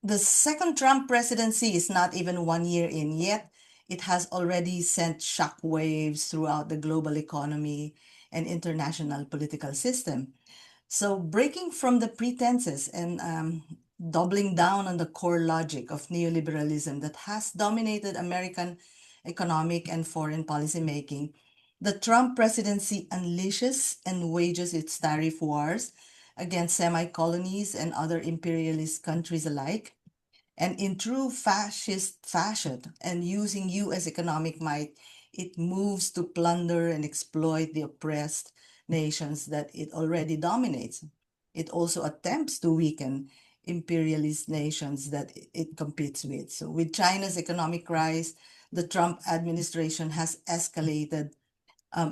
The second Trump presidency is not even 1 year in yet. It has already sent shockwaves throughout the global economy and international political system. So, breaking from the pretenses and doubling down on the core logic of neoliberalism that has dominated American economic and foreign policy making, the Trump presidency unleashes and wages its tariff wars against semi-colonies and other imperialist countries alike. And in true fascist fashion, and using US economic might, it moves to plunder and exploit the oppressed nations that it already dominates. It also attempts to weaken imperialist nations that it competes with. So, with China's economic rise, the Trump administration has escalated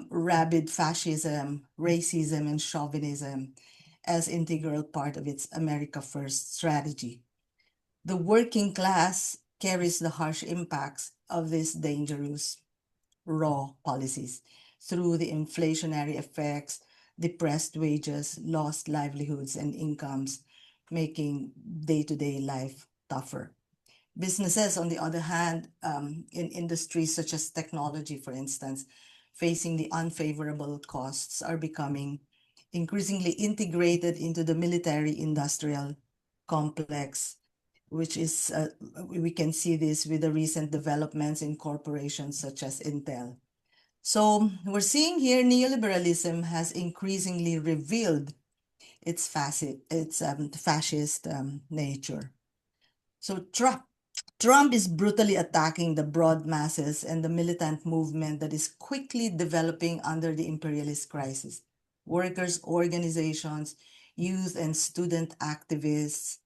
rabid fascism, racism, and chauvinism as integral part of its America First strategy. The working class carries the harsh impacts of these dangerous raw policies through the inflationary effects, depressed wages, lost livelihoods and incomes, making day-to-day life tougher. Businesses, on the other hand, in industries such as technology, for instance, facing the unfavorable costs, are becoming increasingly integrated into the military-industrial complex, which is, we can see this with the recent developments in corporations such as Intel. So we're seeing here neoliberalism has increasingly revealed its fascist nature. So Trump is brutally attacking the broad masses and the militant movement that is quickly developing under the imperialist crisis. Workers' organizations, youth and student activists,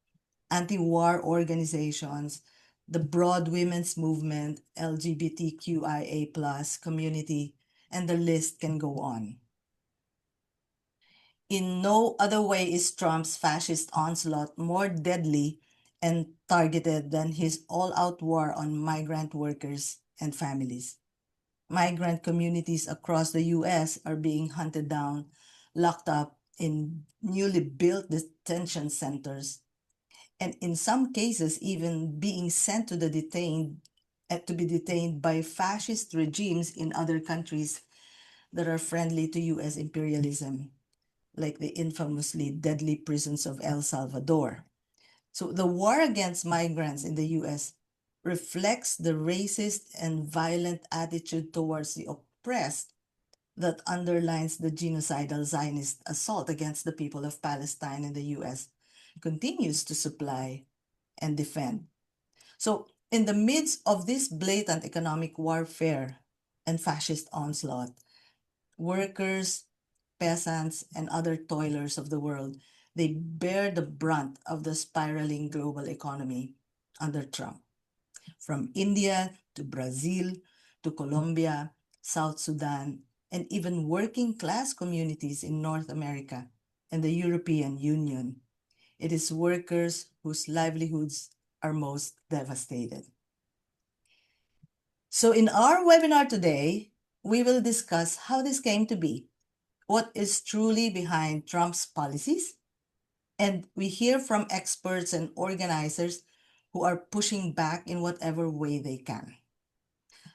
anti-war organizations, the broad women's movement, LGBTQIA plus community, and the list can go on. In no other way is Trump's fascist onslaught more deadly and targeted than his all-out war on migrant workers and families. Migrant communities across the US are being hunted down, locked up in newly built detention centers, and in some cases even being sent to be detained by fascist regimes in other countries that are friendly to US imperialism, like the infamously deadly prisons of El Salvador. So the war against migrants in the US reflects the racist and violent attitude towards the oppressed that underlines the genocidal Zionist assault against the people of Palestine and the US continues to supply and defend. So, in the midst of this blatant economic warfare and fascist onslaught, workers, peasants, and other toilers of the world, they bear the brunt of the spiraling global economy under Trump. From India to Brazil to Colombia, South Sudan, and even working class communities in North America and the European Union, it is workers whose livelihoods are most devastated. So in our webinar today, we will discuss how this came to be, what is truly behind Trump's policies, and we hear from experts and organizers who are pushing back in whatever way they can.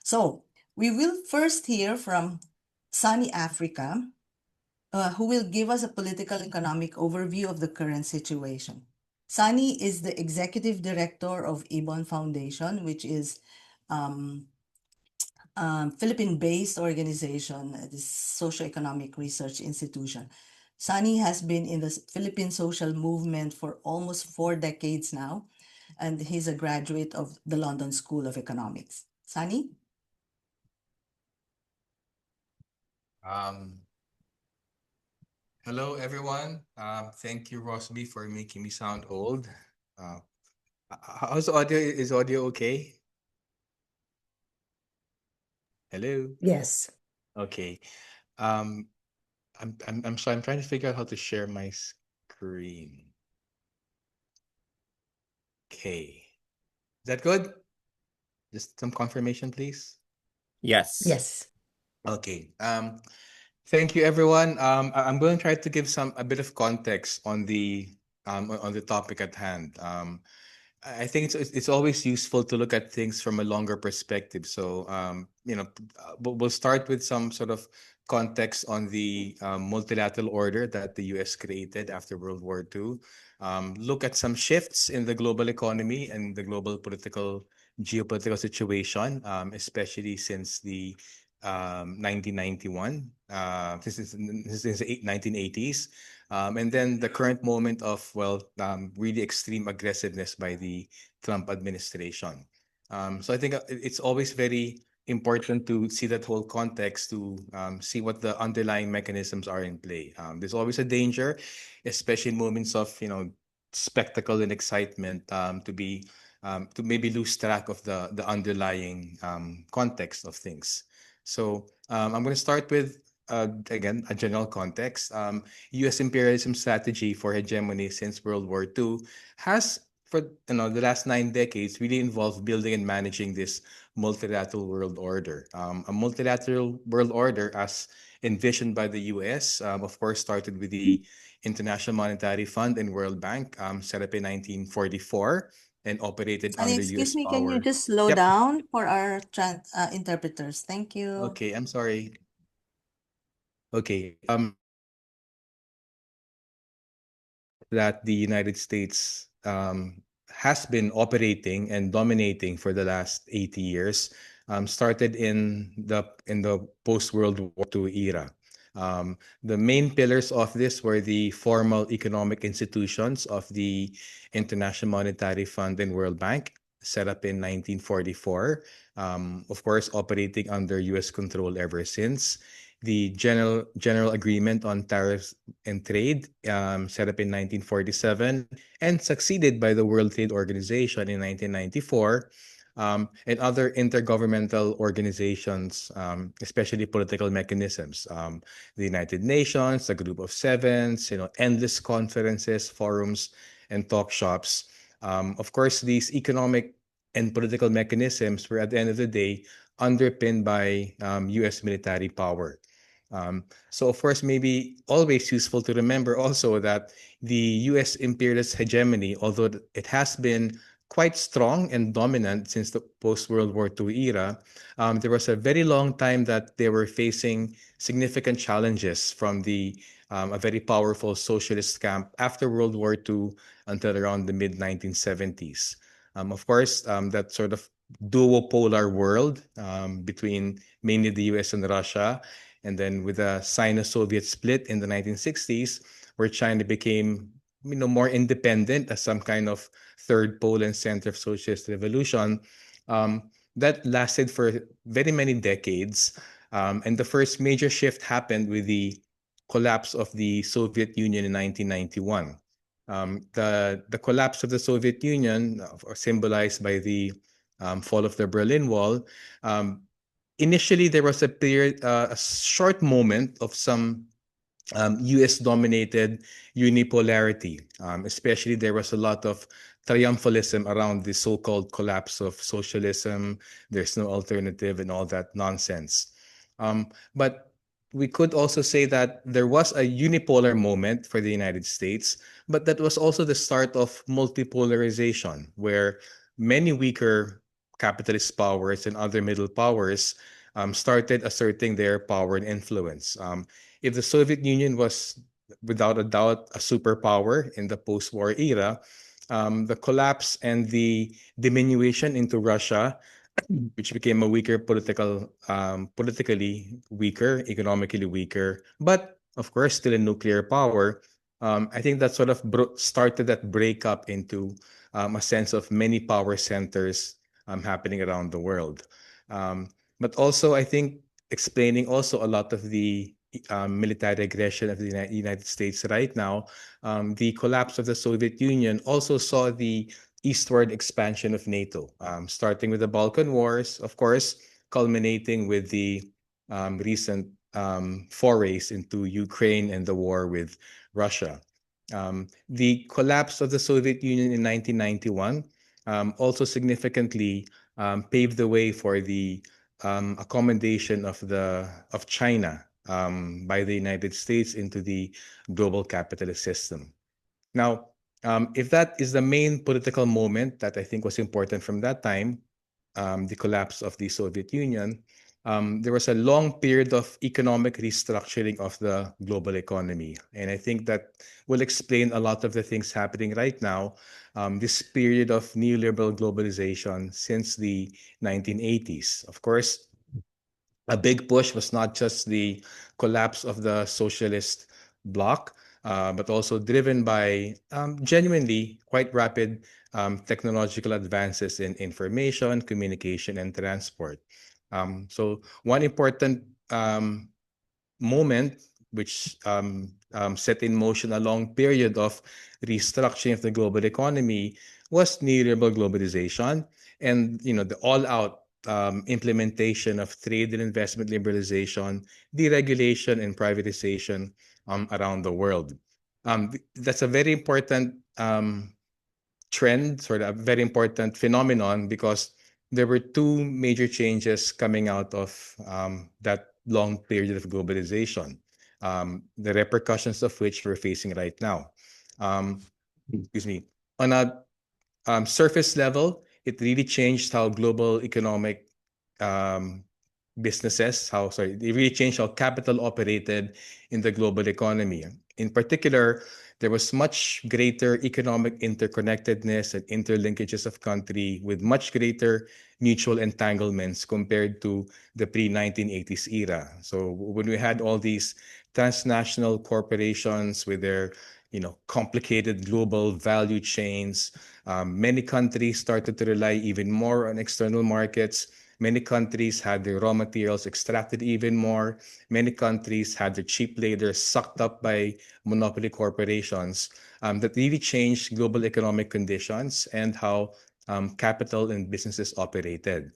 So we will first hear from Sunny Africa, who will give us a political economic overview of the current situation. Sunny is the executive director of Ibon Foundation, which is Philippine-based organization, this socioeconomic research institution. Sunny has been in the Philippine social movement for almost 4 decades now, and he's a graduate of the London School of Economics. Sunny? Hello, everyone. Thank you, Rosby, for making me sound old. Uh, how's audio? Is audio okay? Hello. Yes. Okay. Um, I'm trying to figure out how to share my screen. Okay. Is that good? Just some confirmation, please. Yes. Yes. Okay. Thank you, everyone. I'm going to try to give a bit of context on the on the topic at hand. I think it's always useful to look at things from a longer perspective. So, we'll start with some sort of context on the multilateral order that the U.S. created after World War II. Look at some shifts in the global economy and the global geopolitical situation, especially since the 1991, since the 1980s. And then the current moment of, really extreme aggressiveness by the Trump administration. So I think it's always very important to see that whole context to see what the underlying mechanisms are in play. There's always a danger, especially in moments of spectacle and excitement, to maybe lose track of the underlying context of things. So I'm going to start with again a general context. U.S. imperialism strategy for hegemony since World War II has, for the last 9 decades, really involved building and managing this multilateral world order. A multilateral world order, as envisioned by the U.S., of course, started with the International Monetary Fund and World Bank, set up in 1944 and operated And under excuse U.S. me, can you power. just slow Yep. down for our interpreters? Thank you. Okay, I'm sorry. Okay. That the United States has been operating and dominating for the last 80 years started in the post World War II era. The main pillars of this were the formal economic institutions of the International Monetary Fund and World Bank, set up in 1944, of course, operating under U.S. control ever since. The General Agreement on Tariffs and Trade, set up in 1947 and succeeded by the World Trade Organization in 1994, and other intergovernmental organizations, especially political mechanisms, the United Nations, the Group of Sevens, endless conferences, forums, and talk shops. Of course, these economic and political mechanisms were, at the end of the day, underpinned by U.S. military power. So, of course, maybe always useful to remember also that the U.S. imperialist hegemony, although it has been quite strong and dominant since the post-World War II era, there was a very long time that they were facing significant challenges from a very powerful socialist camp after World War II until around the mid 1970s. Of course, that sort of duopolar world between mainly the US and Russia, and then with the Sino-Soviet split in the 1960s, where China became more independent as some kind of third pole and center of socialist revolution. That lasted for very many decades. And the first major shift happened with the collapse of the Soviet Union in 1991. The collapse of the Soviet Union, symbolized by the fall of the Berlin Wall, initially there was a short moment of some US dominated unipolarity. Especially, there was a lot of triumphalism around the so called collapse of socialism. There's no alternative and all that nonsense. But we could also say that there was a unipolar moment for the United States, but that was also the start of multipolarization, where many weaker capitalist powers and other middle powers started asserting their power and influence. If the Soviet Union was without a doubt a superpower in the post-war era, the collapse and the diminution into Russia, which became a politically weaker, economically weaker, but of course still a nuclear power. I think that sort of started that breakup into a sense of many power centers happening around the world. But also, I think explaining also a lot of the military aggression of the United States right now, the collapse of the Soviet Union also saw the eastward expansion of NATO, starting with the Balkan Wars, of course, culminating with the recent forays into Ukraine and the war with Russia. The collapse of the Soviet Union in 1991 also significantly paved the way for the accommodation of China by the United States into the global capitalist system. Now, If that is the main political moment that I think was important from that time, the collapse of the Soviet Union, there was a long period of economic restructuring of the global economy. And I think that will explain a lot of the things happening right now. This period of neoliberal globalization since the 1980s. Of course, a big push was not just the collapse of the socialist bloc, but also driven by genuinely quite rapid technological advances in information, communication, and transport. So one important moment which set in motion a long period of restructuring of the global economy was neoliberal globalization and the all-out implementation of trade and investment liberalization, deregulation, and privatization around the world. That's a very important trend, sort of a very important phenomenon, because there were two major changes coming out of that long period of globalization, the repercussions of which we're facing right now. Um, excuse me. On a surface level, it really changed how global economic um, businesses, it really changed how capital operated in the global economy. In particular, there was much greater economic interconnectedness and interlinkages of country with much greater mutual entanglements compared to the pre-1980s era. So when we had all these transnational corporations with their complicated global value chains, many countries started to rely even more on external markets. Many countries had their raw materials extracted even more. Many countries had their cheap labor sucked up by monopoly corporations. That really changed global economic conditions and how capital and businesses operated.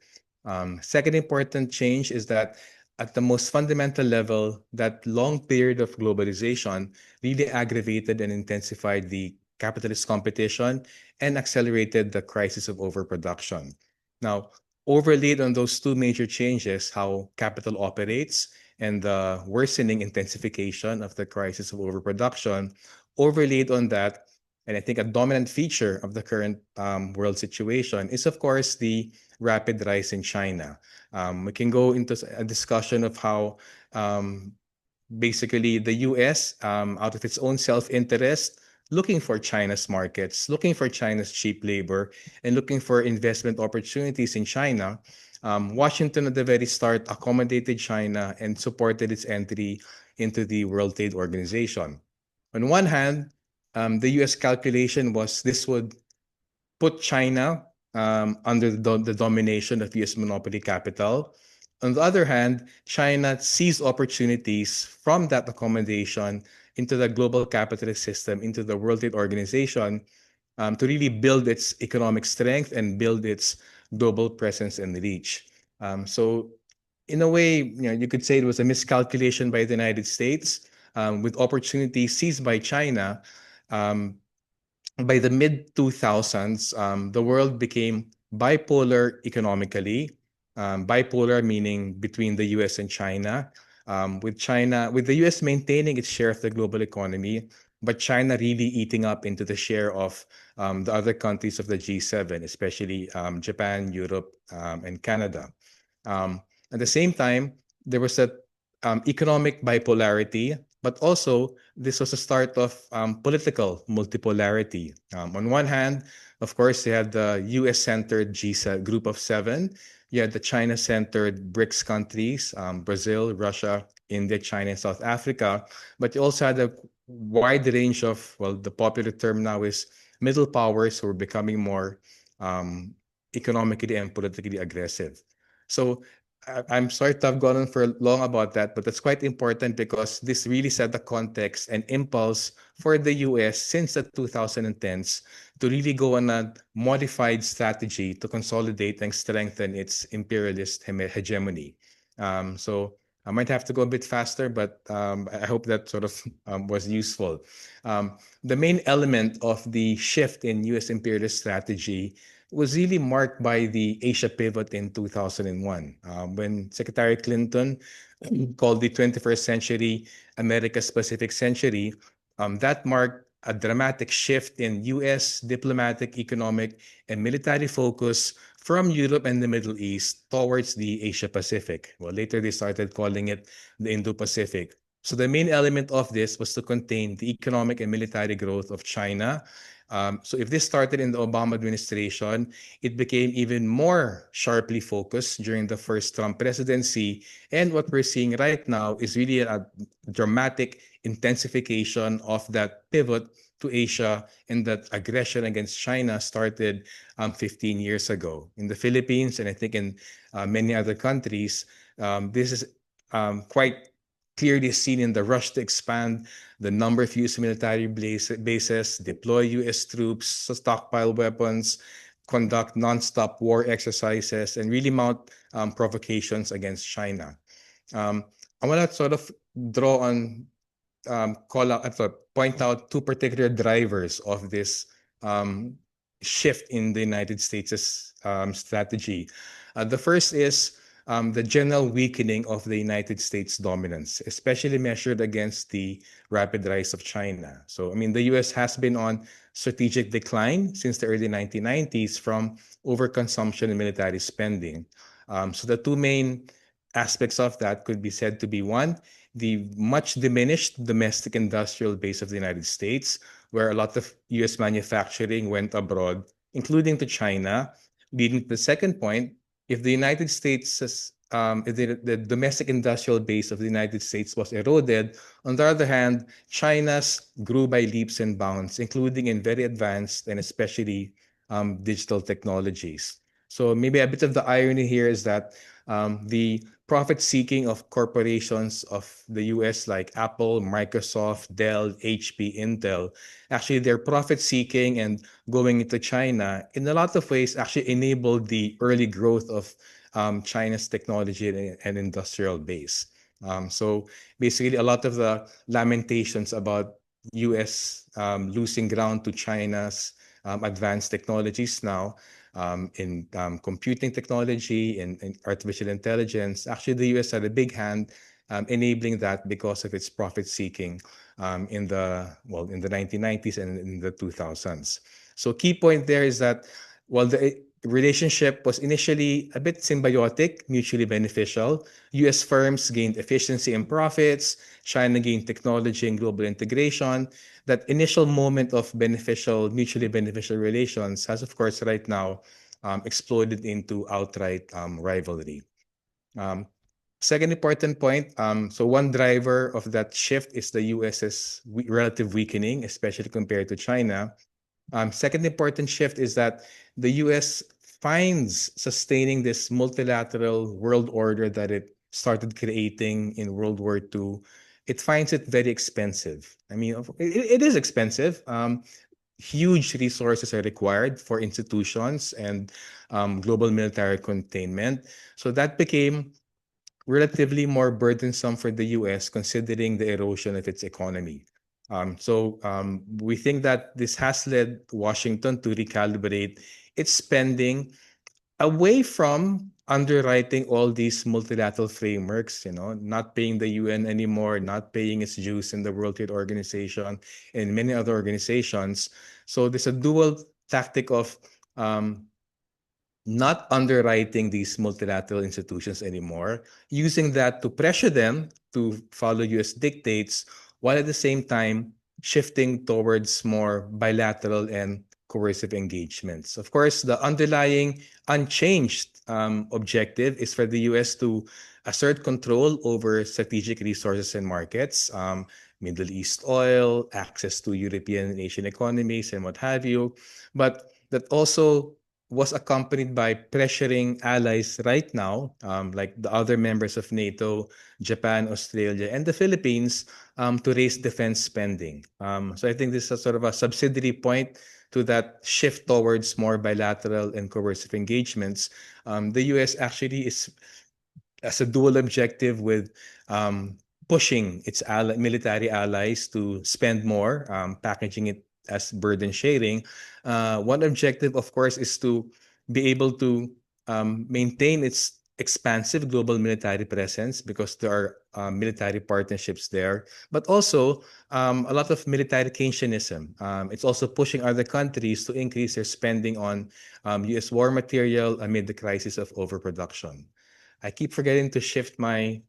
Second important change is that at the most fundamental level, that long period of globalization really aggravated and intensified the capitalist competition and accelerated the crisis of overproduction. Now, overlaid on those two major changes, how capital operates and the worsening intensification of the crisis of overproduction, overlaid on that, and I think a dominant feature of the current world situation is, of course, the rapid rise in China. We can go into a discussion of how basically the US, out of its own self-interest, looking for China's markets, looking for China's cheap labor, and looking for investment opportunities in China. Washington at the very start accommodated China and supported its entry into the World Trade Organization. On one hand, the US calculation was this would put China under the domination of US monopoly capital. On the other hand, China seized opportunities from that accommodation into the global capitalist system, into the World Trade Organization, to really build its economic strength and build its global presence and reach. So, in a way, you could say it was a miscalculation by the United States, with opportunities seized by China. Um, by the mid 2000s, the world became bipolar economically. Bipolar meaning between the US and China, with the US maintaining its share of the global economy, but China really eating up into the share of the other countries of the G7, especially Japan, Europe, and Canada. At the same time, there was a economic bipolarity, but also this was a start of political multipolarity. On one hand, of course, you had the US-centered G7 group of seven. You had the China-centered BRICS countries, Brazil, Russia, India, China, and South Africa. But you also had a wide range of, well, the popular term now is middle powers who are becoming more um, economically and politically aggressive. So I'm sorry to have gone on for long about that, but that's quite important because this really set the context and impulse for the US since the 2010s to really go on a modified strategy to consolidate and strengthen its imperialist hegemony. So I might have to go a bit faster, but I hope that sort of was useful. The main element of the shift in US imperialist strategy was really marked by the Asia pivot in 2001, when Secretary Clinton called the 21st century America's Pacific century. That marked a dramatic shift in US diplomatic, economic, and military focus from Europe and the Middle East towards the Asia Pacific. Well, later they started calling it the Indo-Pacific. So the main element of this was to contain the economic and military growth of China. So if this started in the Obama administration, it became even more sharply focused during the first Trump presidency. And what we're seeing right now is really a dramatic intensification of that pivot to Asia, and that aggression against China started 15 years ago. In the Philippines, and I think in many other countries, this is quite clearly seen in the rush to expand the number of US military bases, deploy US troops, stockpile weapons, conduct nonstop war exercises, and really mount provocations against China. I want to sort of draw on call out, point out two particular drivers of this shift in the United States' strategy. The first is the general weakening of the United States dominance, especially measured against the rapid rise of China. So, I mean, the US has been on strategic decline since the early 1990s from overconsumption and military spending. So, the two main aspects of that could be said to be one, the much diminished domestic industrial base of the United States, where a lot of US manufacturing went abroad, including to China, leading to the second point. If the United States, if the domestic industrial base of the United States was eroded, on the other hand, China's grew by leaps and bounds, including in very advanced and especially digital technologies. So maybe a bit of the irony here is that the profit seeking of corporations of the US like Apple, Microsoft, Dell, HP, Intel, actually their profit seeking and going into China in a lot of ways actually enabled the early growth of China's technology and industrial base. So basically, a lot of the lamentations about US losing ground to China's advanced technologies now in computing technology and artificial intelligence. Actually, the US had a big hand enabling that because of its profit seeking in the 1990s and in the 2000s. So key point there is that while the relationship was initially a bit symbiotic, mutually beneficial, US firms gained efficiency and profits, China gained technology and global integration. That initial moment of mutually beneficial relations has, of course, right now exploded into outright rivalry. Um, Second important point, so one driver of that shift is the US's relative weakening, especially compared to China. Second important shift is that the US finds sustaining this multilateral world order that it started creating in World War II. It finds it very expensive. I mean, it is expensive. Huge resources are required for institutions and global military containment. So that became relatively more burdensome for the US considering the erosion of its economy. We think that this has led Washington to recalibrate its spending away from underwriting all these multilateral frameworks, not paying the UN anymore, not paying its dues in the World Trade Organization and many other organizations. So there's a dual tactic of not underwriting these multilateral institutions anymore, using that to pressure them to follow US dictates, while at the same time shifting towards more bilateral and coercive engagements. Of course, the underlying unchanged objective is for the US to assert control over strategic resources and markets, Middle East oil, access to European and Asian economies, and what have you. But that also was accompanied by pressuring allies right now, like the other members of NATO, Japan, Australia, and the Philippines, to raise defense spending. So I think this is sort of a subsidiary point to that shift towards more bilateral and coercive engagements. The US actually is as a dual objective with pushing its military allies to spend more, packaging it as burden sharing. One objective, of course, is to be able to maintain its expansive global military presence because there are military partnerships there, but also a lot of military Keynesianism. It's also pushing other countries to increase their spending on US war material amid the crisis of overproduction. I keep forgetting to shift my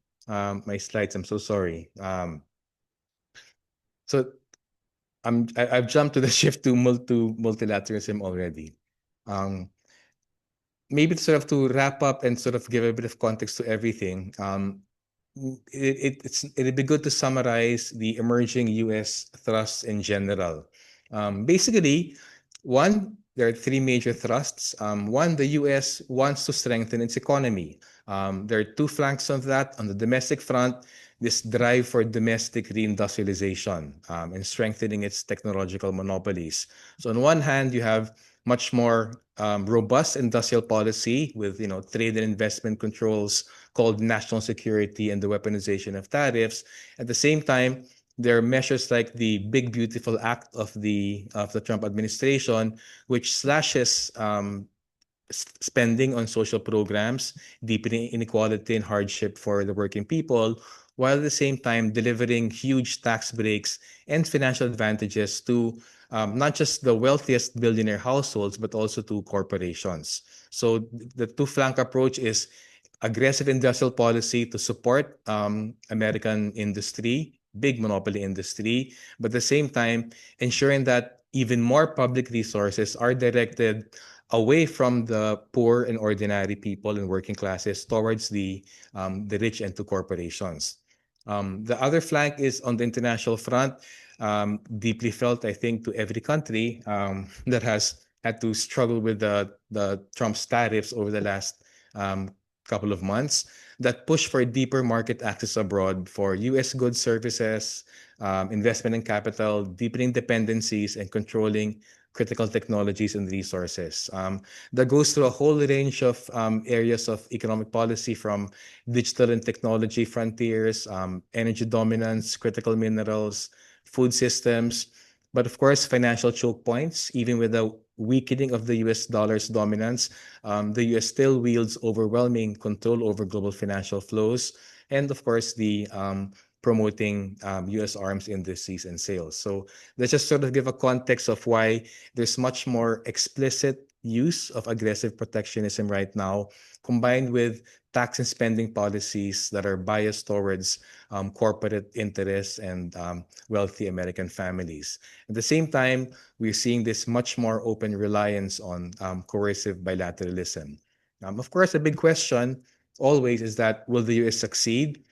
slides. I'm so sorry. So I've jumped to the shift to multilateralism already. Um, Maybe to wrap up and sort of give a bit of context to everything. It'd be good to summarize the emerging U.S. thrusts in general. Basically, one, there are three major thrusts. One, the U.S. wants to strengthen its economy. There are two flanks of that. On the domestic front, this drive for domestic reindustrialization and strengthening its technological monopolies. So on one hand, you have much more robust industrial policy with trade and investment controls called national security and the weaponization of tariffs. At the same time, there are measures like the Big Beautiful Act of the Trump administration, which slashes spending on social programs, deepening inequality and hardship for the working people, while at the same time delivering huge tax breaks and financial advantages to not just the wealthiest billionaire households, but also to corporations. So the two-flank approach is aggressive industrial policy to support American industry, big monopoly industry, but at the same time ensuring that even more public resources are directed away from the poor and ordinary people and working classes towards the rich and to corporations. The other flank is on the international front, deeply felt, I think, to every country that has had to struggle with the Trump's tariffs over the last couple of months, that push for deeper market access abroad for U.S. goods, services, investment in capital, deepening dependencies, and controlling critical technologies and resources. That goes through a whole range of areas of economic policy, from digital and technology frontiers, energy dominance, critical minerals, food systems, but of course, financial choke points. Even with the weakening of the US dollar's dominance, the US still wields overwhelming control over global financial flows. And of course, the promoting US arms industries and sales. So let's just sort of give a context of why there's much more explicit use of aggressive protectionism right now, combined with tax and spending policies that are biased towards corporate interests and wealthy American families. At the same time, we're seeing this much more open reliance on coercive bilateralism. Of course, a big question always is that, will the US succeed?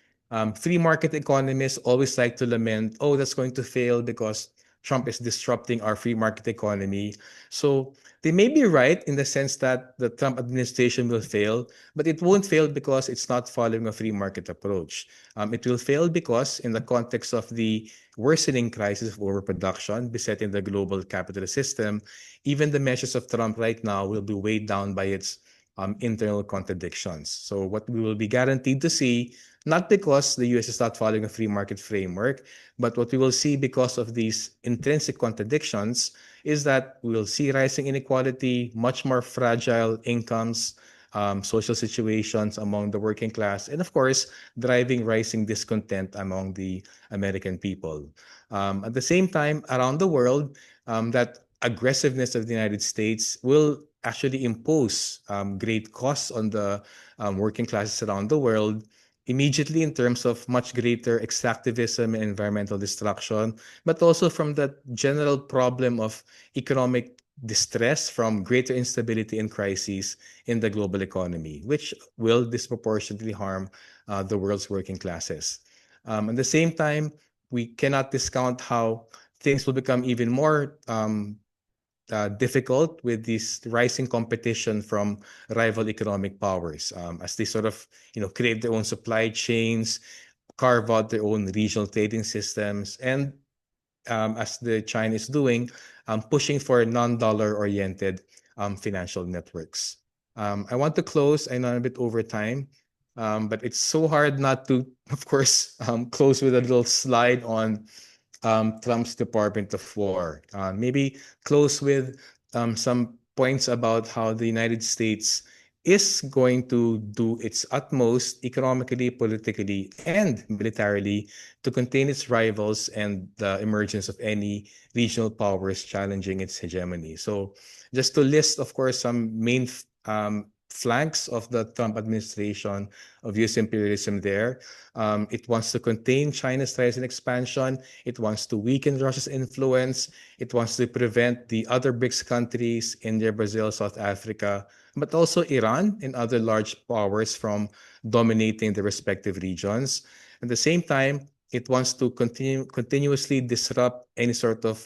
Free market economists always like to lament, oh, that's going to fail because Trump is disrupting our free market economy. So they may be right in the sense that the Trump administration will fail, but it won't fail because it's not following a free market approach. It will fail because, in the context of the worsening crisis of overproduction besetting the global capitalist system, even the measures of Trump right now will be weighed down by its internal contradictions. So what we will be guaranteed to see, not because the US is not following a free market framework, but what we will see because of these intrinsic contradictions, is that we will see rising inequality, much more fragile incomes, social situations among the working class, and of course, driving rising discontent among the American people. At the same time, around the world, that aggressiveness of the United States will actually impose great costs on the working classes around the world, immediately in terms of much greater extractivism and environmental destruction, but also from that general problem of economic distress from greater instability and crises in the global economy, which will disproportionately harm the world's working classes. At the same time, we cannot discount how things will become even more difficult with this rising competition from rival economic powers as they sort of create their own supply chains, carve out their own regional trading systems, and as the China is doing, pushing for non-dollar oriented financial networks. I want to close. I know I'm a bit over time, but it's so hard not to, of course, close with a little slide on Trump's Department of War. Maybe close with some points about how the United States is going to do its utmost economically, politically, and militarily to contain its rivals and the emergence of any regional powers challenging its hegemony. So, just to list, of course, some main flanks of the Trump administration of US imperialism there. It wants to contain China's rise and expansion. It wants to weaken Russia's influence. It wants to prevent the other BRICS countries, India, Brazil, South Africa, but also Iran and other large powers from dominating the respective regions. At the same time, it wants to continuously disrupt any sort of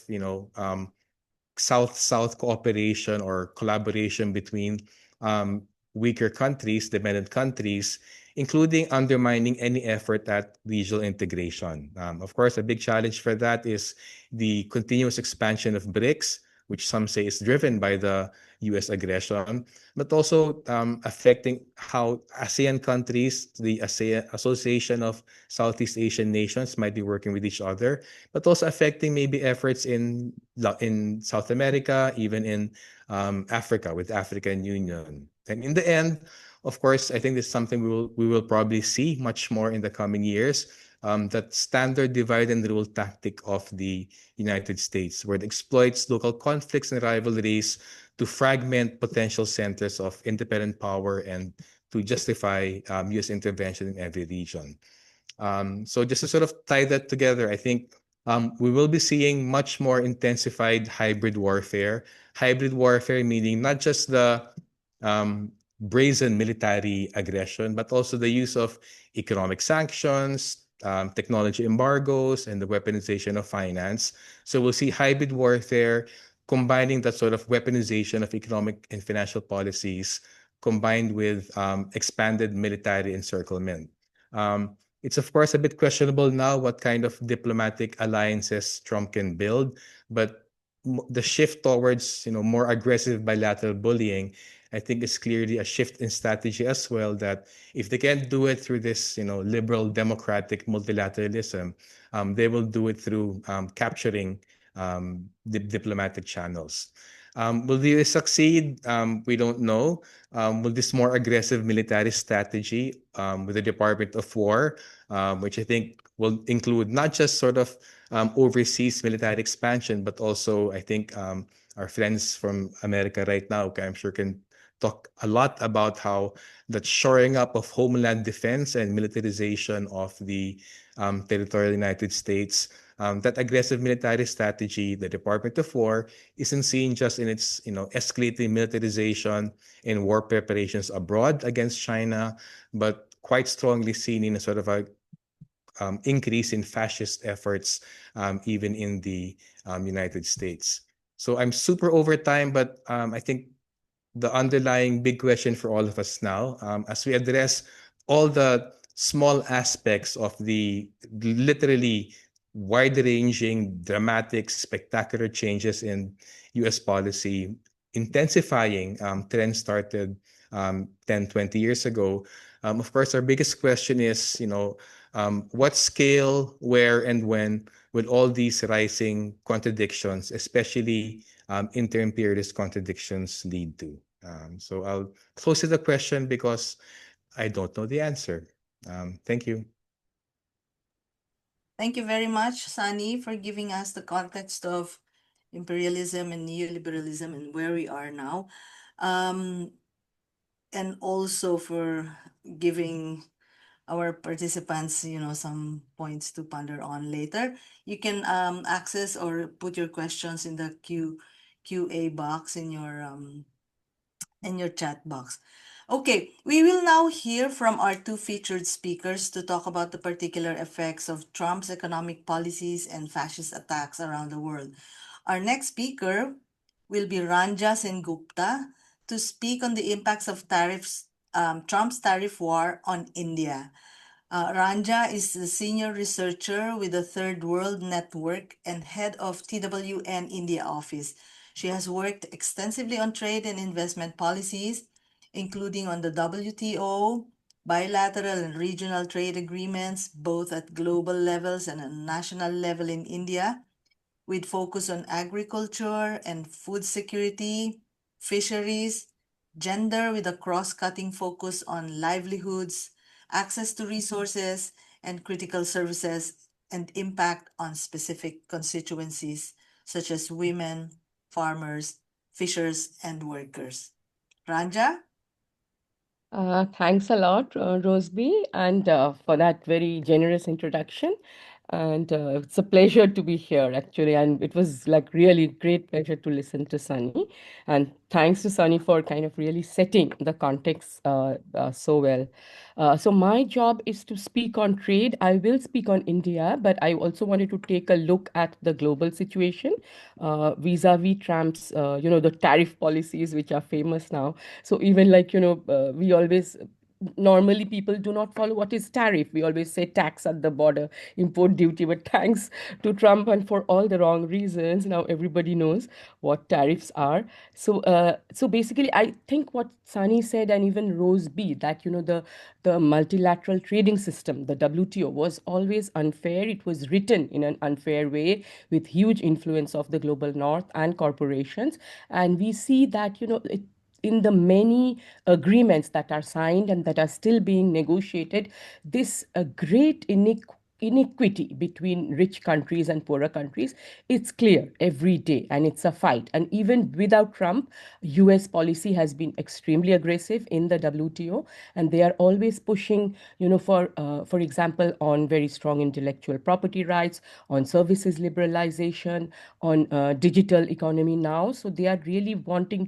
South-South cooperation or collaboration between um, weaker countries, dependent countries, including undermining any effort at regional integration. Of course, a big challenge for that is the continuous expansion of BRICS, which some say is driven by the US aggression, but also affecting how ASEAN countries, the ASEAN Association of Southeast Asian Nations, might be working with each other, but also affecting maybe efforts in South America, even in Africa with African Union. And in the end, of course, I think this is something we will probably see much more in the coming years. That standard divide and rule tactic of the United States, where it exploits local conflicts and rivalries to fragment potential centers of independent power and to justify U.S. intervention in every region. So just to sort of tie that together, I think we will be seeing much more intensified hybrid warfare. Hybrid warfare meaning not just the brazen military aggression, but also the use of economic sanctions, technology embargoes, and the weaponization of finance. So we'll see hybrid warfare combining that sort of weaponization of economic and financial policies combined with expanded military encirclement. It's of course a bit questionable now what kind of diplomatic alliances Trump can build, but the shift towards more aggressive bilateral bullying, I think is clearly a shift in strategy as well. That if they can't do it through this liberal democratic multilateralism, they will do it through capturing diplomatic channels. Will they succeed? We don't know. Will this more aggressive military strategy with the Department of War, which I think will include not just sort of overseas military expansion, but also I think our friends from America right now, I'm sure, can talk a lot about how that shoring up of homeland defense and militarization of the territorial United States, that aggressive military strategy, the Department of War, isn't seen just in its escalating militarization and war preparations abroad against China, but quite strongly seen in a sort of a increase in fascist efforts, even in the United States. So I'm super over time, but I think the underlying big question for all of us now, as we address all the small aspects of the literally wide-ranging, dramatic, spectacular changes in US policy, intensifying trends started 10, 20 years ago. Of course, our biggest question is, what scale, where, and when will all these rising contradictions, especially inter-imperialist contradictions, lead to? So I'll close with the question because I don't know the answer. Thank you. Thank you very much, Sunny, for giving us the context of imperialism and neoliberalism and where we are now. And also for giving our participants, some points to ponder on later. You can access or put your questions in the QA box in your chat box. Okay, we will now hear from our two featured speakers to talk about the particular effects of Trump's economic policies and fascist attacks around the world. Our next speaker will be Ranja Sengupta to speak on the impacts of Trump's tariff war on India. Ranja is a senior researcher with the Third World Network and head of TWN India office. She has worked extensively on trade and investment policies, including on the WTO, bilateral and regional trade agreements, both at global levels and at national level in India, with focus on agriculture and food security, fisheries, gender with a cross-cutting focus on livelihoods, access to resources and critical services, and impact on specific constituencies such as women, farmers, fishers, and workers. Ranja? Thanks a lot, Roseby, and for that very generous introduction. And it's a pleasure to be here, actually. And it was like really great pleasure to listen to Sunny. And thanks to Sunny for kind of really setting the context so well. So my job is to speak on trade. I will speak on India, but I also wanted to take a look at the global situation vis-a-vis Trump's, the tariff policies, which are famous now. So even like, we always normally people do not follow what is tariff. We always say tax at the border, import duty, but thanks to Trump and for all the wrong reasons, now everybody knows what tariffs are. So basically, I think what Sani said and even Rose B, that the multilateral trading system, the WTO, was always unfair. It was written in an unfair way with huge influence of the global north and corporations, and we see that in the many agreements that are signed and that are still being negotiated, this great inequity between rich countries and poorer countries, it's clear every day, and it's a fight. And even without Trump, US policy has been extremely aggressive in the WTO, and they are always pushing, for example, on very strong intellectual property rights, on services liberalization, on digital economy now. So they are really wanting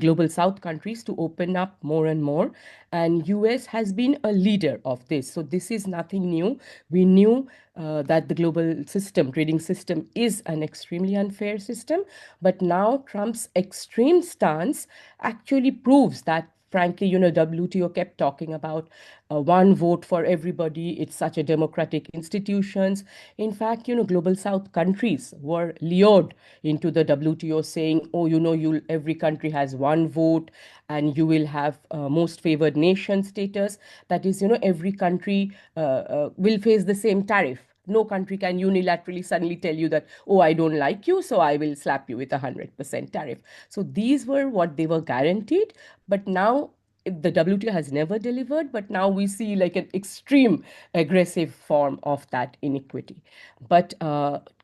global South countries to open up more and more. And US has been a leader of this. So this is nothing new. We knew that the global system, trading system, is an extremely unfair system. But now Trump's extreme stance actually proves that, frankly, WTO kept talking about one vote for everybody. It's such a democratic institutions. In fact, global South countries were lured into the WTO saying, oh, you every country has one vote and you will have most favored nation status. That is, every country will face the same tariff. No country can unilaterally suddenly tell you that, oh, I don't like you, so I will slap you with 100% tariff. So these were what they were guaranteed. But now the WTO has never delivered, but now we see like an extreme aggressive form of that inequity. But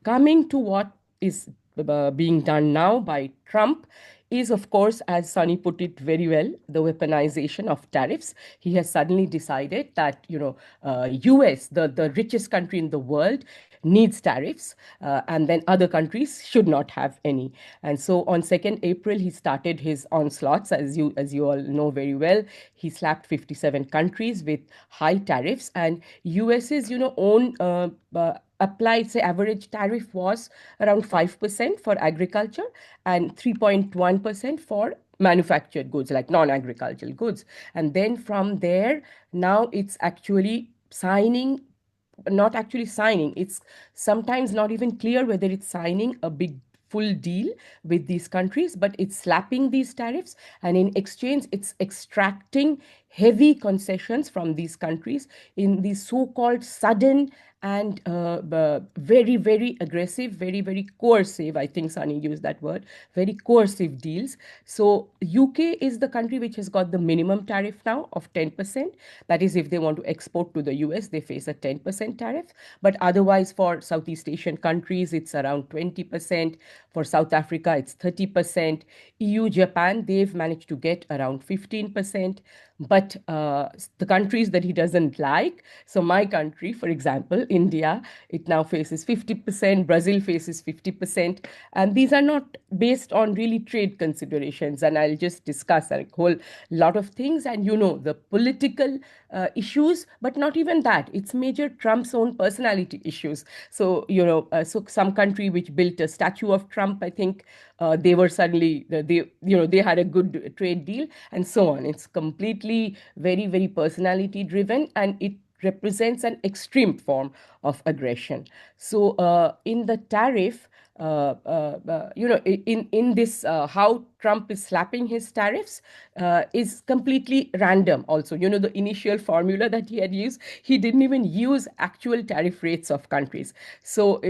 coming to what is being done now by Trump is, of course, as Sunny put it very well, the weaponization of tariffs. He has suddenly decided that, US, the richest country in the world, needs tariffs, and then other countries should not have any. And so on 2nd April, he started his onslaughts, as you all know very well. He slapped 57 countries with high tariffs, and US's, own applied, say, average tariff was around 5% for agriculture and 3.1% for manufactured goods, like non-agricultural goods. And then from there, now it's actually signing, not actually signing, it's sometimes not even clear whether it's signing a big full deal with these countries, but it's slapping these tariffs, and in exchange it's extracting heavy concessions from these countries in these so-called sudden and very, very aggressive, very, very coercive, I think Sunny used that word, very coercive deals. So UK is the country which has got the minimum tariff now of 10%. That is, if they want to export to the US, they face a 10% tariff. But otherwise, for Southeast Asian countries, it's around 20%. For South Africa, it's 30%. EU, Japan, they've managed to get around 15%. But the countries that he doesn't like, so my country, for example, India, it now faces 50%, Brazil faces 50%. And these are not based on really trade considerations. And I'll just discuss a whole lot of things. And the political issues, but not even that. It's major Trump's own personality issues. So, so some country which built a statue of Trump, I think they were suddenly, they had a good trade deal and so on. It's completely very, very personality driven, and it represents an extreme form of aggression. So in the tariff, in this how Trump is slapping his tariffs is completely random. Also, the initial formula that he had used, he didn't even use actual tariff rates of countries. So,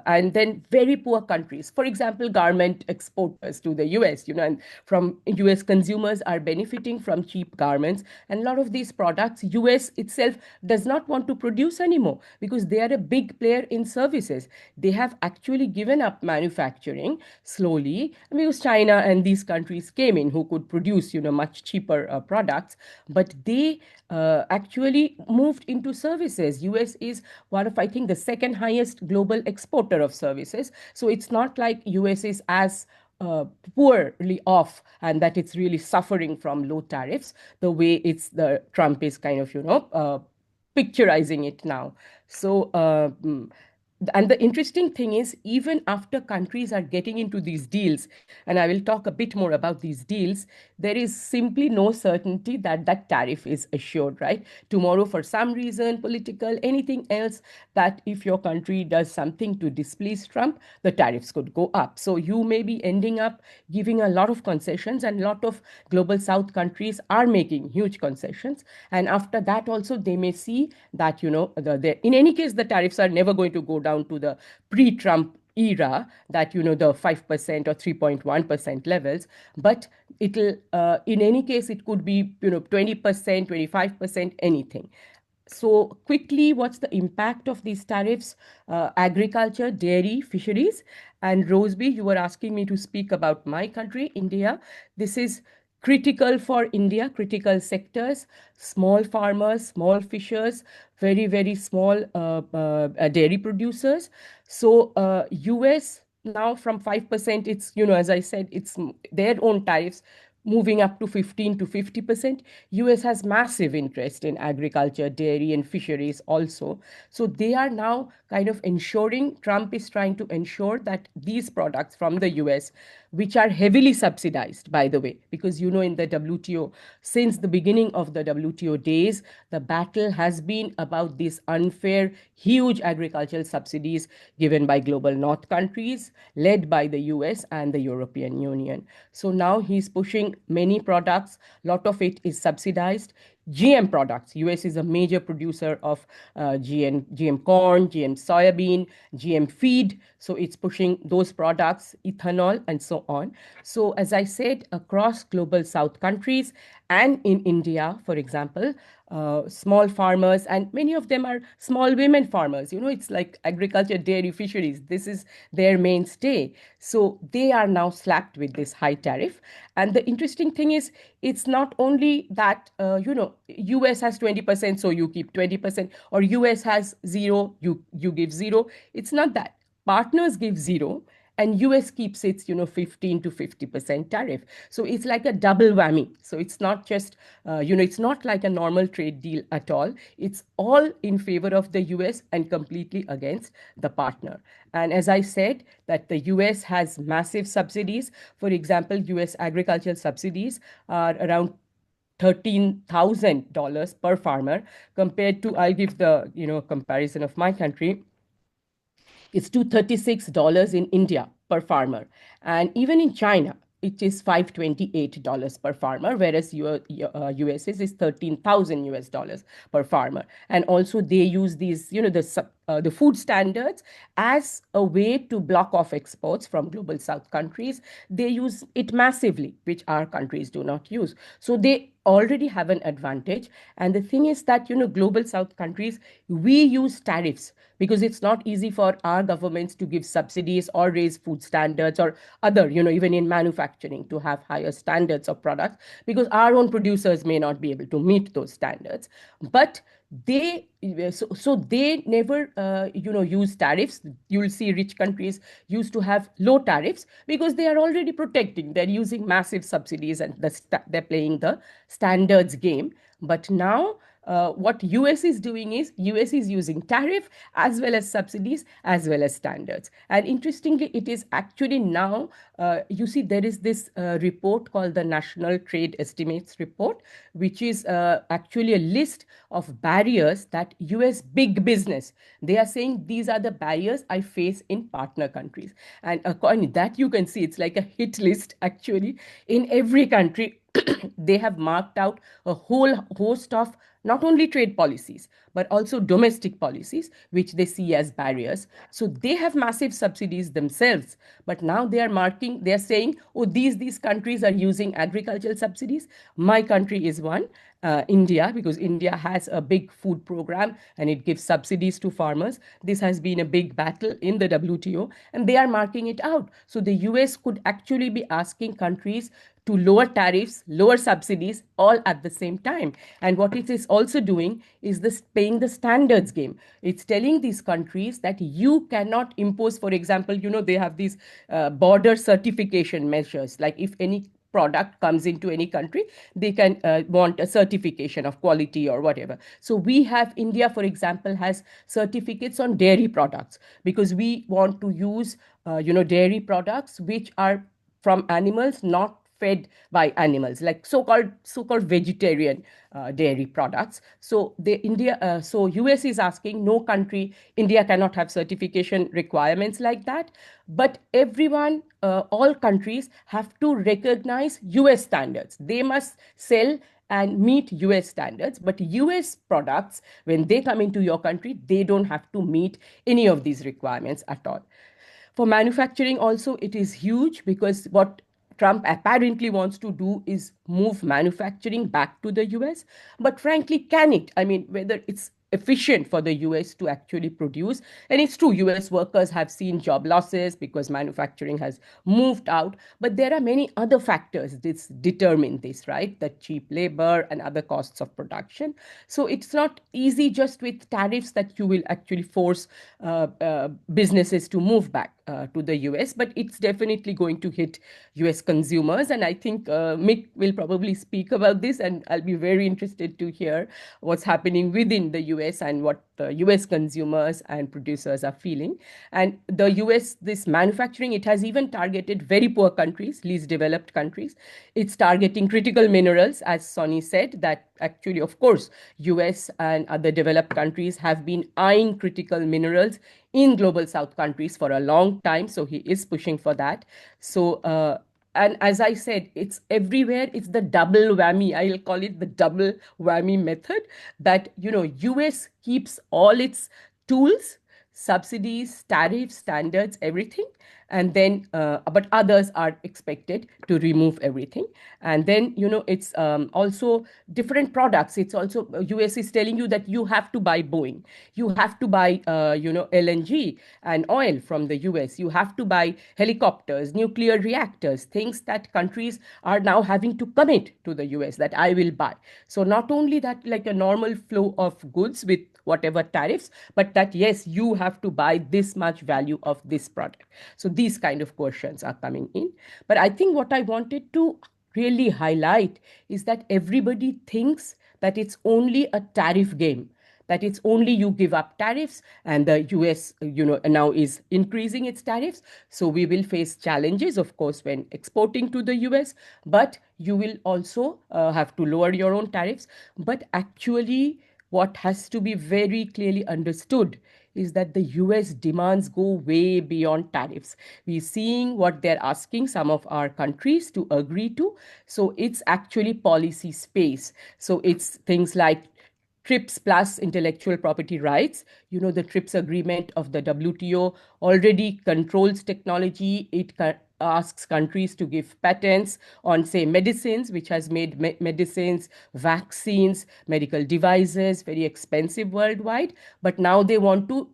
and then very poor countries, for example, garment exporters to the US, and from US consumers are benefiting from cheap garments. And a lot of these products, US itself does not want to produce anymore because they are a big player in services. They have actually given up manufacturing slowly because China and these countries came in who could produce, much cheaper products, but they actually moved into services. US is one of, I think, the second highest global exporter of services. So it's not like US is as poorly off and that it's really suffering from low tariffs the way it's the Trump is kind of picturizing it now. So and the interesting thing is, even after countries are getting into these deals, and I will talk a bit more about these deals, there is simply no certainty that that tariff is assured, right? Tomorrow, for some reason, political, anything else, that if your country does something to displease Trump, the tariffs could go up. So you may be ending up giving a lot of concessions, and a lot of global South countries are making huge concessions. And after that, also, they may see that, in any case, the tariffs are never going to go down to the pre-Trump era, that the 5% or 3.1% levels, but it'll in any case it could be 20%, 25%, anything. So quickly, what's the impact of these tariffs? Agriculture, dairy, fisheries. And Roseby, you were asking me to speak about my country, India. This is critical for India, critical sectors, small farmers, small fishers, very, very small dairy producers. So US now from 5%, it's, as I said, it's their own tariffs moving up to 15 to 50%. US has massive interest in agriculture, dairy, and fisheries also. So they are now kind of ensuring, Trump is trying to ensure that these products from the US, which are heavily subsidized, by the way, because in the WTO, since the beginning of the WTO days, the battle has been about these unfair, huge agricultural subsidies given by global North countries, led by the US and the European Union. So now he's pushing many products, a lot of it is subsidized. GM products. US is a major producer of GM corn, GM soybean, GM feed. So it's pushing those products, ethanol, and so on. So as I said, across global South countries and in India, for example, small farmers, and many of them are small women farmers. It's like agriculture, dairy, fisheries. This is their mainstay. So they are now slapped with this high tariff. And the interesting thing is, it's not only that, US has 20%, so you keep 20%, or US has zero, you give zero. It's not that. Partners give zero, and US keeps its 15 to 50% tariff. So it's like a double whammy. So it's not just it's not like a normal trade deal at all. It's all in favor of the US and completely against the partner. And as I said, that the US has massive subsidies. For example, US agricultural subsidies are around $13,000 per farmer, compared to, I'll give the comparison of my country. It's $236 in India per farmer. And even in China, it is $528 per farmer, whereas US's is 13,000 US dollars per farmer. And also they use these, the food standards as a way to block off exports from global South countries. They use it massively, which our countries do not use. So they already have an advantage. And the thing is that, global South countries, we use tariffs because it's not easy for our governments to give subsidies or raise food standards or other, even in manufacturing, to have higher standards of products, because our own producers may not be able to meet those standards. But so they never use tariffs. You'll see rich countries used to have low tariffs because they are already protecting, they're using massive subsidies, and they're playing the standards game. But now what US is doing is US is using tariff as well as subsidies as well as standards. And interestingly, it is actually now, you see, there is this report called the National Trade Estimates Report, which is actually a list of barriers that US big business, they are saying these are the barriers I face in partner countries. And according to that, you can see it's like a hit list actually. In every country, they have marked out a whole host of not only trade policies but also domestic policies which they see as barriers. So they have massive subsidies themselves, but now they are marking, they are saying, oh, these countries are using agricultural subsidies. My country is one, India, because India has a big food program and it gives subsidies to farmers. This has been a big battle in the WTO, and they are marking it out. So the US could actually be asking countries to lower tariffs, lower subsidies, all at the same time. And what it is also doing is this paying the standards game. It's telling these countries that you cannot impose, for example, they have these border certification measures. Like if any product comes into any country, they can want a certification of quality or whatever. So we have, India, for example, has certificates on dairy products because we want to use, dairy products which are from animals not fed by animals, like so-called vegetarian dairy products. So US is asking, no country, India cannot have certification requirements like that, but everyone, all countries have to recognize US standards. They must sell and meet US standards, but US products, when they come into your country, they don't have to meet any of these requirements at all. For manufacturing also, it is huge because what Trump apparently wants to do is move manufacturing back to the US. But frankly, can it? I mean, whether it's efficient for the US to actually produce. And it's true, US workers have seen job losses because manufacturing has moved out. But there are many other factors that determine this, right? The cheap labor and other costs of production. So it's not easy just with tariffs that you will actually force businesses to move back to the US, but it's definitely going to hit US consumers. And I think Mick will probably speak about this, and I'll be very interested to hear what's happening within the US and what US consumers and producers are feeling. And the US, this manufacturing, it has even targeted very poor countries, least developed countries. It's targeting critical minerals, as Sonny said, that actually, of course, US and other developed countries have been eyeing critical minerals in global south countries for a long time. So he is pushing for that. So, and as I said, it's everywhere. It's the double whammy. I'll call it the double whammy method that, US keeps all its tools, subsidies, tariffs, standards, everything. And then, but others are expected to remove everything. And then, it's also different products. It's also, US is telling you that you have to buy Boeing. You have to buy, LNG and oil from the US. You have to buy helicopters, nuclear reactors, things that countries are now having to commit to the US that I will buy. So not only that, like a normal flow of goods with whatever tariffs, but that, yes, you have to buy this much value of this product. So these kind of questions are coming in. But I think what I wanted to really highlight is that everybody thinks that it's only a tariff game, that it's only you give up tariffs and the US, now is increasing its tariffs. So we will face challenges, of course, when exporting to the US, but you will also have to lower your own tariffs. But actually, what has to be very clearly understood is that the US demands go way beyond tariffs. We're seeing what they're asking some of our countries to agree to. So it's actually policy space. So it's things like TRIPS plus intellectual property rights. The TRIPS agreement of the WTO already controls technology. It asks countries to give patents on, say, medicines, which has made medicines, vaccines, medical devices very expensive worldwide. But now they want to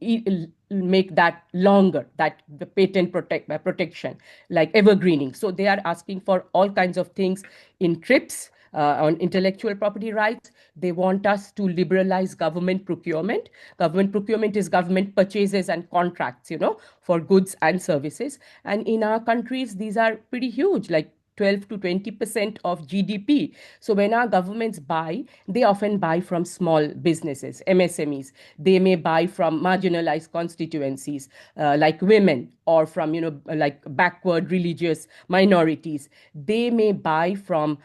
make that longer, that the patent protection, like evergreening. So they are asking for all kinds of things in TRIPS. On intellectual property rights, they want us to liberalize government procurement. Government procurement is government purchases and contracts, for goods and services. And in our countries, these are pretty huge, like 12 to 20% of GDP. So when our governments buy, they often buy from small businesses, MSMEs. They may buy from marginalized constituencies like women, or from, like backward religious minorities. They may buy from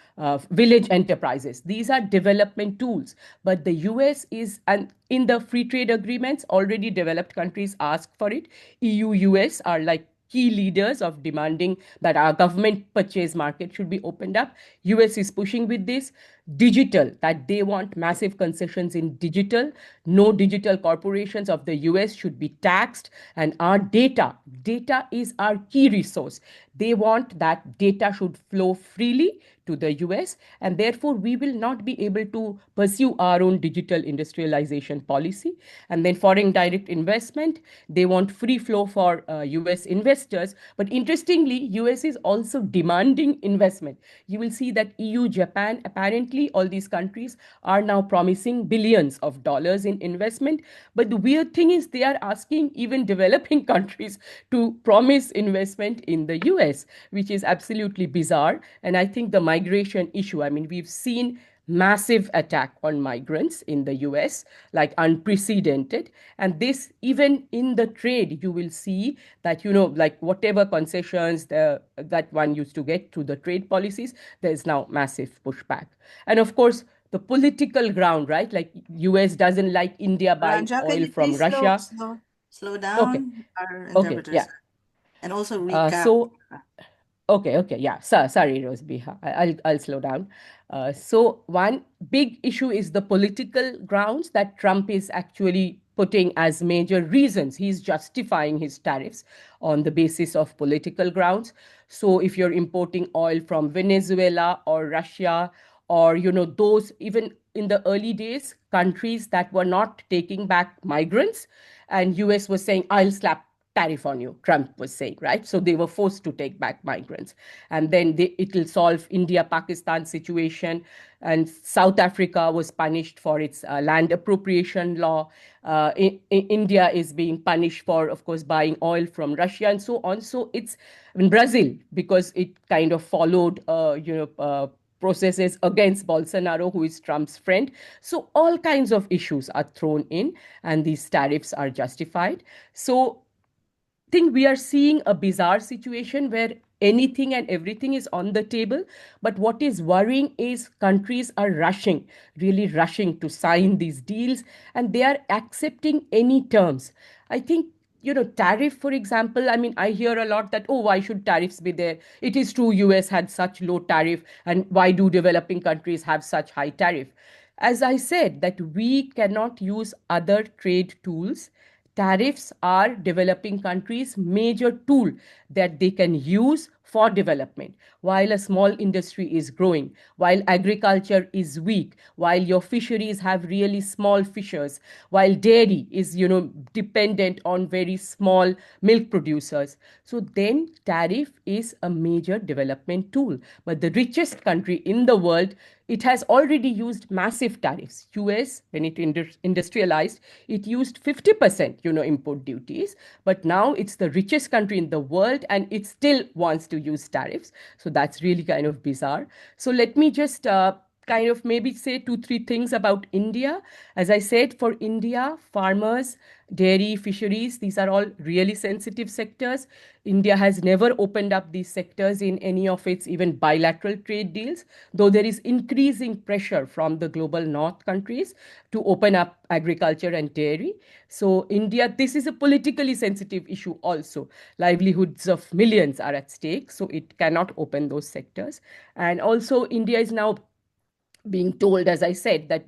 village enterprises. These are development tools. But the US is, and in the free trade agreements, already developed countries ask for it. EU, US are like key leaders of demanding that our government purchase market should be opened up. US is pushing with this. Digital, that they want massive concessions in digital. No digital corporations of the US should be taxed. And our data is our key resource. They want that data should flow freely to the US, and therefore we will not be able to pursue our own digital industrialization policy. And then foreign direct investment, they want free flow for US investors. But interestingly, US is also demanding investment. You will see that EU, Japan, apparently all these countries are now promising billions of dollars in investment. But the weird thing is they are asking even developing countries to promise investment in the US, which is absolutely bizarre. And I think the migration issue, I mean, we've seen massive attack on migrants in the US, like unprecedented. And this, even in the trade, you will see that, like whatever concessions that one used to get through the trade policies, there's now massive pushback. And of course, the political ground, right? Like US doesn't like India buying Ranja, can oil you from please Russia. slow Okay, down? Our okay, interpreters, yeah. and also recap. So okay, yeah. Sorry, Rosby. I'll slow down. So one big issue is the political grounds that Trump is actually putting as major reasons. He's justifying his tariffs on the basis of political grounds. So if you're importing oil from Venezuela or Russia, or those, even in the early days, countries that were not taking back migrants, and US was saying, I'll slap tariff on you, Trump was saying, right? So they were forced to take back migrants. And then it will solve India-Pakistan situation. And South Africa was punished for its land appropriation law. India is being punished for, of course, buying oil from Russia and so on. So it's in Brazil, because it kind of followed, processes against Bolsonaro, who is Trump's friend. So all kinds of issues are thrown in, and these tariffs are justified. So think we are seeing a bizarre situation where anything and everything is on the table. But what is worrying is countries are rushing, really rushing to sign these deals, and they are accepting any terms. I think, tariff, for example, I mean, I hear a lot that, oh, why should tariffs be there? It is true, US had such low tariff, and why do developing countries have such high tariff? As I said, that we cannot use other trade tools. Tariffs are developing countries' major tool that they can use for development. While a small industry is growing, while agriculture is weak, while your fisheries have really small fishers, while dairy is, dependent on very small milk producers. So then tariff is a major development tool. But the richest country in the world, it has already used massive tariffs. US, when it industrialized, it used 50%, import duties. But now it's the richest country in the world, and it still wants to use tariffs. So that's really kind of bizarre. So let me just kind of maybe say two, three things about India. As I said, for India, farmers, dairy, fisheries, these are all really sensitive sectors. India has never opened up these sectors in any of its even bilateral trade deals, though there is increasing pressure from the global north countries to open up agriculture and dairy. So India, this is a politically sensitive issue also. Livelihoods of millions are at stake, so it cannot open those sectors. And also India is now being told, as I said, that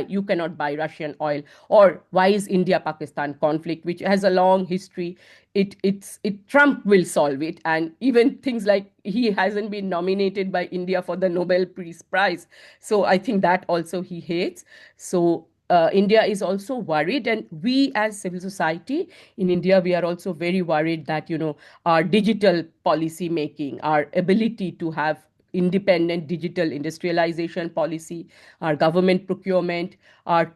you cannot buy Russian oil, or why is India-Pakistan conflict, which has a long history. Trump will solve it, and even things like he hasn't been nominated by India for the Nobel Peace Prize. So I think that also he hates. So India is also worried, and we as civil society in India, we are also very worried that our digital policy making, our ability to have independent digital industrialization policy, our government procurement, our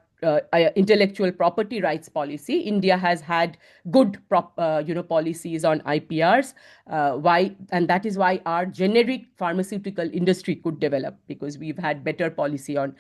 intellectual property rights policy. India has had good policies on IPRs. Why? And that is why our generic pharmaceutical industry could develop, because we've had better policy on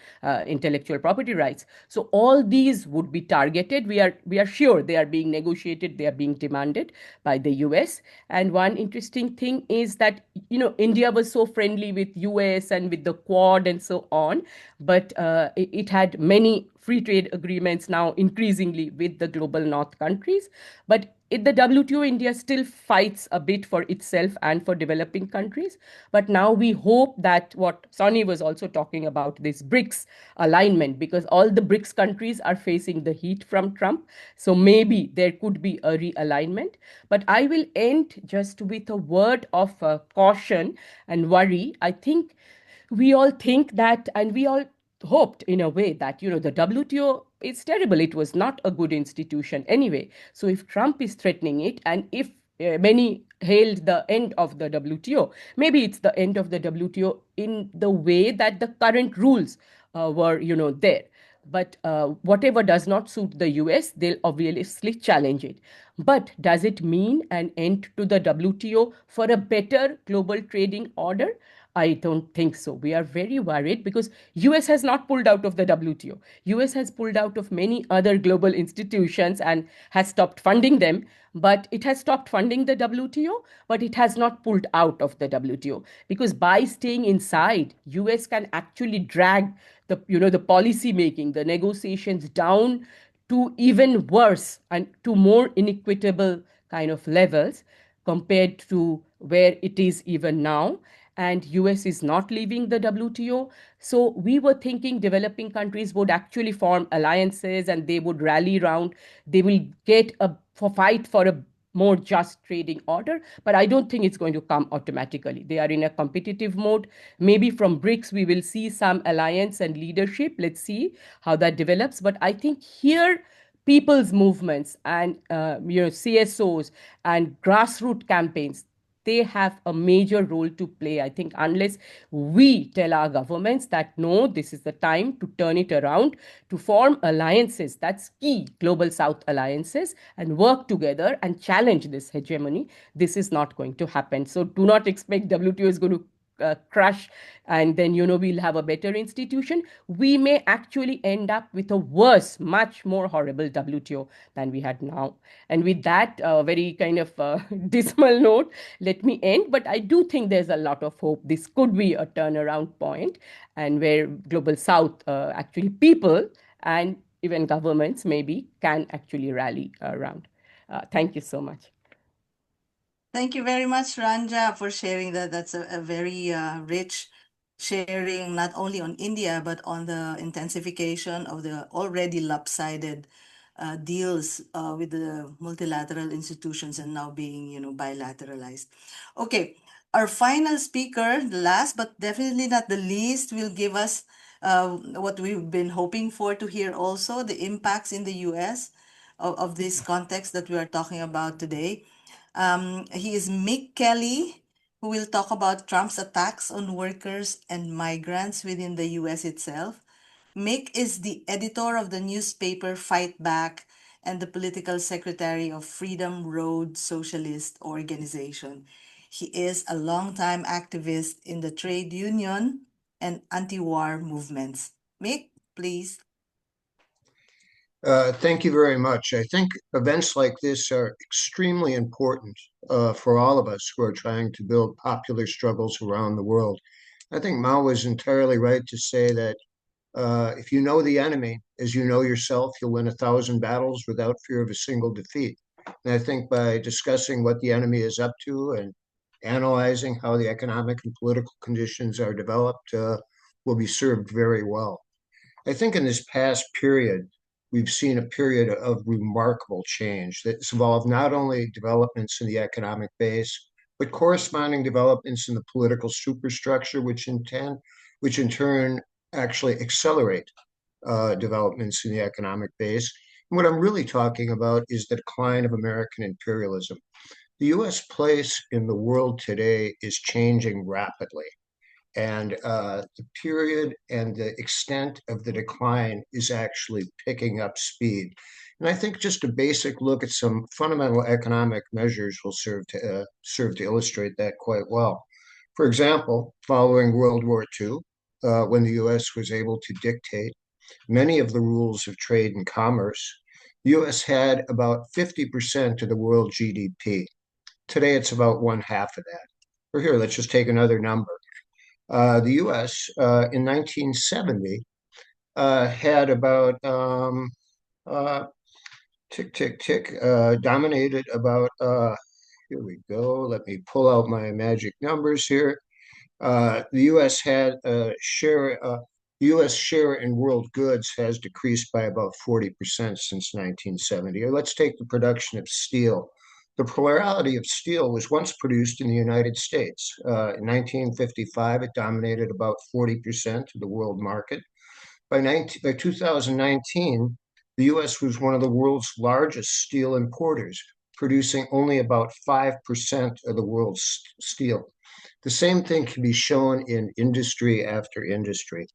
intellectual property rights. So all these would be targeted. We are sure they are being negotiated. They are being demanded by the US. And one interesting thing is that India was so friendly with US and with the Quad and so on, but it had many free trade agreements now increasingly with the global north countries. But in the WTO, India still fights a bit for itself and for developing countries. But now we hope that what Sonny was also talking about, this BRICS alignment, because all the BRICS countries are facing the heat from Trump. So maybe there could be a realignment. But I will end just with a word of caution and worry. I think we all think that, and we all hoped in a way that, the WTO is terrible. It was not a good institution anyway. So if Trump is threatening it, and if many hailed the end of the WTO, maybe it's the end of the WTO in the way that the current rules were, there. But whatever does not suit the US, they'll obviously challenge it. But does it mean an end to the WTO for a better global trading order? I don't think so. We are very worried because US has not pulled out of the WTO. US has pulled out of many other global institutions and has stopped funding them, but it has stopped funding the WTO, but it has not pulled out of the WTO, because by staying inside, US can actually drag the policy making, the negotiations down to even worse and to more inequitable kind of levels compared to where it is even now. And US is not leaving the WTO. So we were thinking developing countries would actually form alliances and they would rally around. They will get a fight for a more just trading order, but I don't think it's going to come automatically. They are in a competitive mode. Maybe from BRICS we will see some alliance and leadership. Let's see how that develops. But I think here people's movements and CSOs and grassroots campaigns, they have a major role to play. I think unless we tell our governments that no, this is the time to turn it around, to form alliances, that's key, global South alliances, and work together and challenge this hegemony, this is not going to happen. So do not expect WTO is going to crush and then we'll have a better institution. We may actually end up with a worse, much more horrible WTO than we had now. And with that very kind of dismal note, let me end. But I do think there's a lot of hope. This could be a turnaround point, and where global South, actually people and even governments maybe can actually rally around. Thank you so much. Thank you very much, Ranja, for sharing that. That's a very rich sharing, not only on India, but on the intensification of the already lopsided deals with the multilateral institutions and now being, bilateralized. Okay, our final speaker, the last but definitely not the least, will give us what we've been hoping for to hear also, the impacts in the US of this context that we are talking about today. He is Mick Kelly, who will talk about Trump's attacks on workers and migrants within the US itself. Mick is the editor of the newspaper Fight Back and the political secretary of Freedom Road Socialist Organization. He is a longtime activist in the trade union and anti-war movements. Mick, please. Thank you very much. I think events like this are extremely important for all of us who are trying to build popular struggles around the world. I think Mao was entirely right to say that if you know the enemy as you know yourself, you'll win 1,000 battles without fear of a single defeat. And I think by discussing what the enemy is up to and analyzing how the economic and political conditions are developed, will be served very well. I think in this past period, we've seen a period of remarkable change that's involved not only developments in the economic base, but corresponding developments in the political superstructure, which in turn actually accelerate developments in the economic base. And what I'm really talking about is the decline of American imperialism. The US place in the world today is changing rapidly. and the period and the extent of the decline is actually picking up speed. And I think just a basic look at some fundamental economic measures will serve to illustrate that quite well. For example, following World War II, when the U.S. was able to dictate many of the rules of trade and commerce, the U.S. had about 50% of the world GDP. Today, it's about one half of that. Or here, let's just take another number. The U.S. In 1970 had about tick, tick, tick, dominated about, here we go. Let me pull out my magic numbers here. The U.S. had a share, the U.S. share in world goods has decreased by about 40% since 1970. Or let's take the production of steel. The plurality of steel was once produced in the United States. In 1955, it dominated about 40% of the world market. By 2019, the U.S. was one of the world's largest steel importers, producing only about 5% of the world's steel. The same thing can be shown in industry after industry.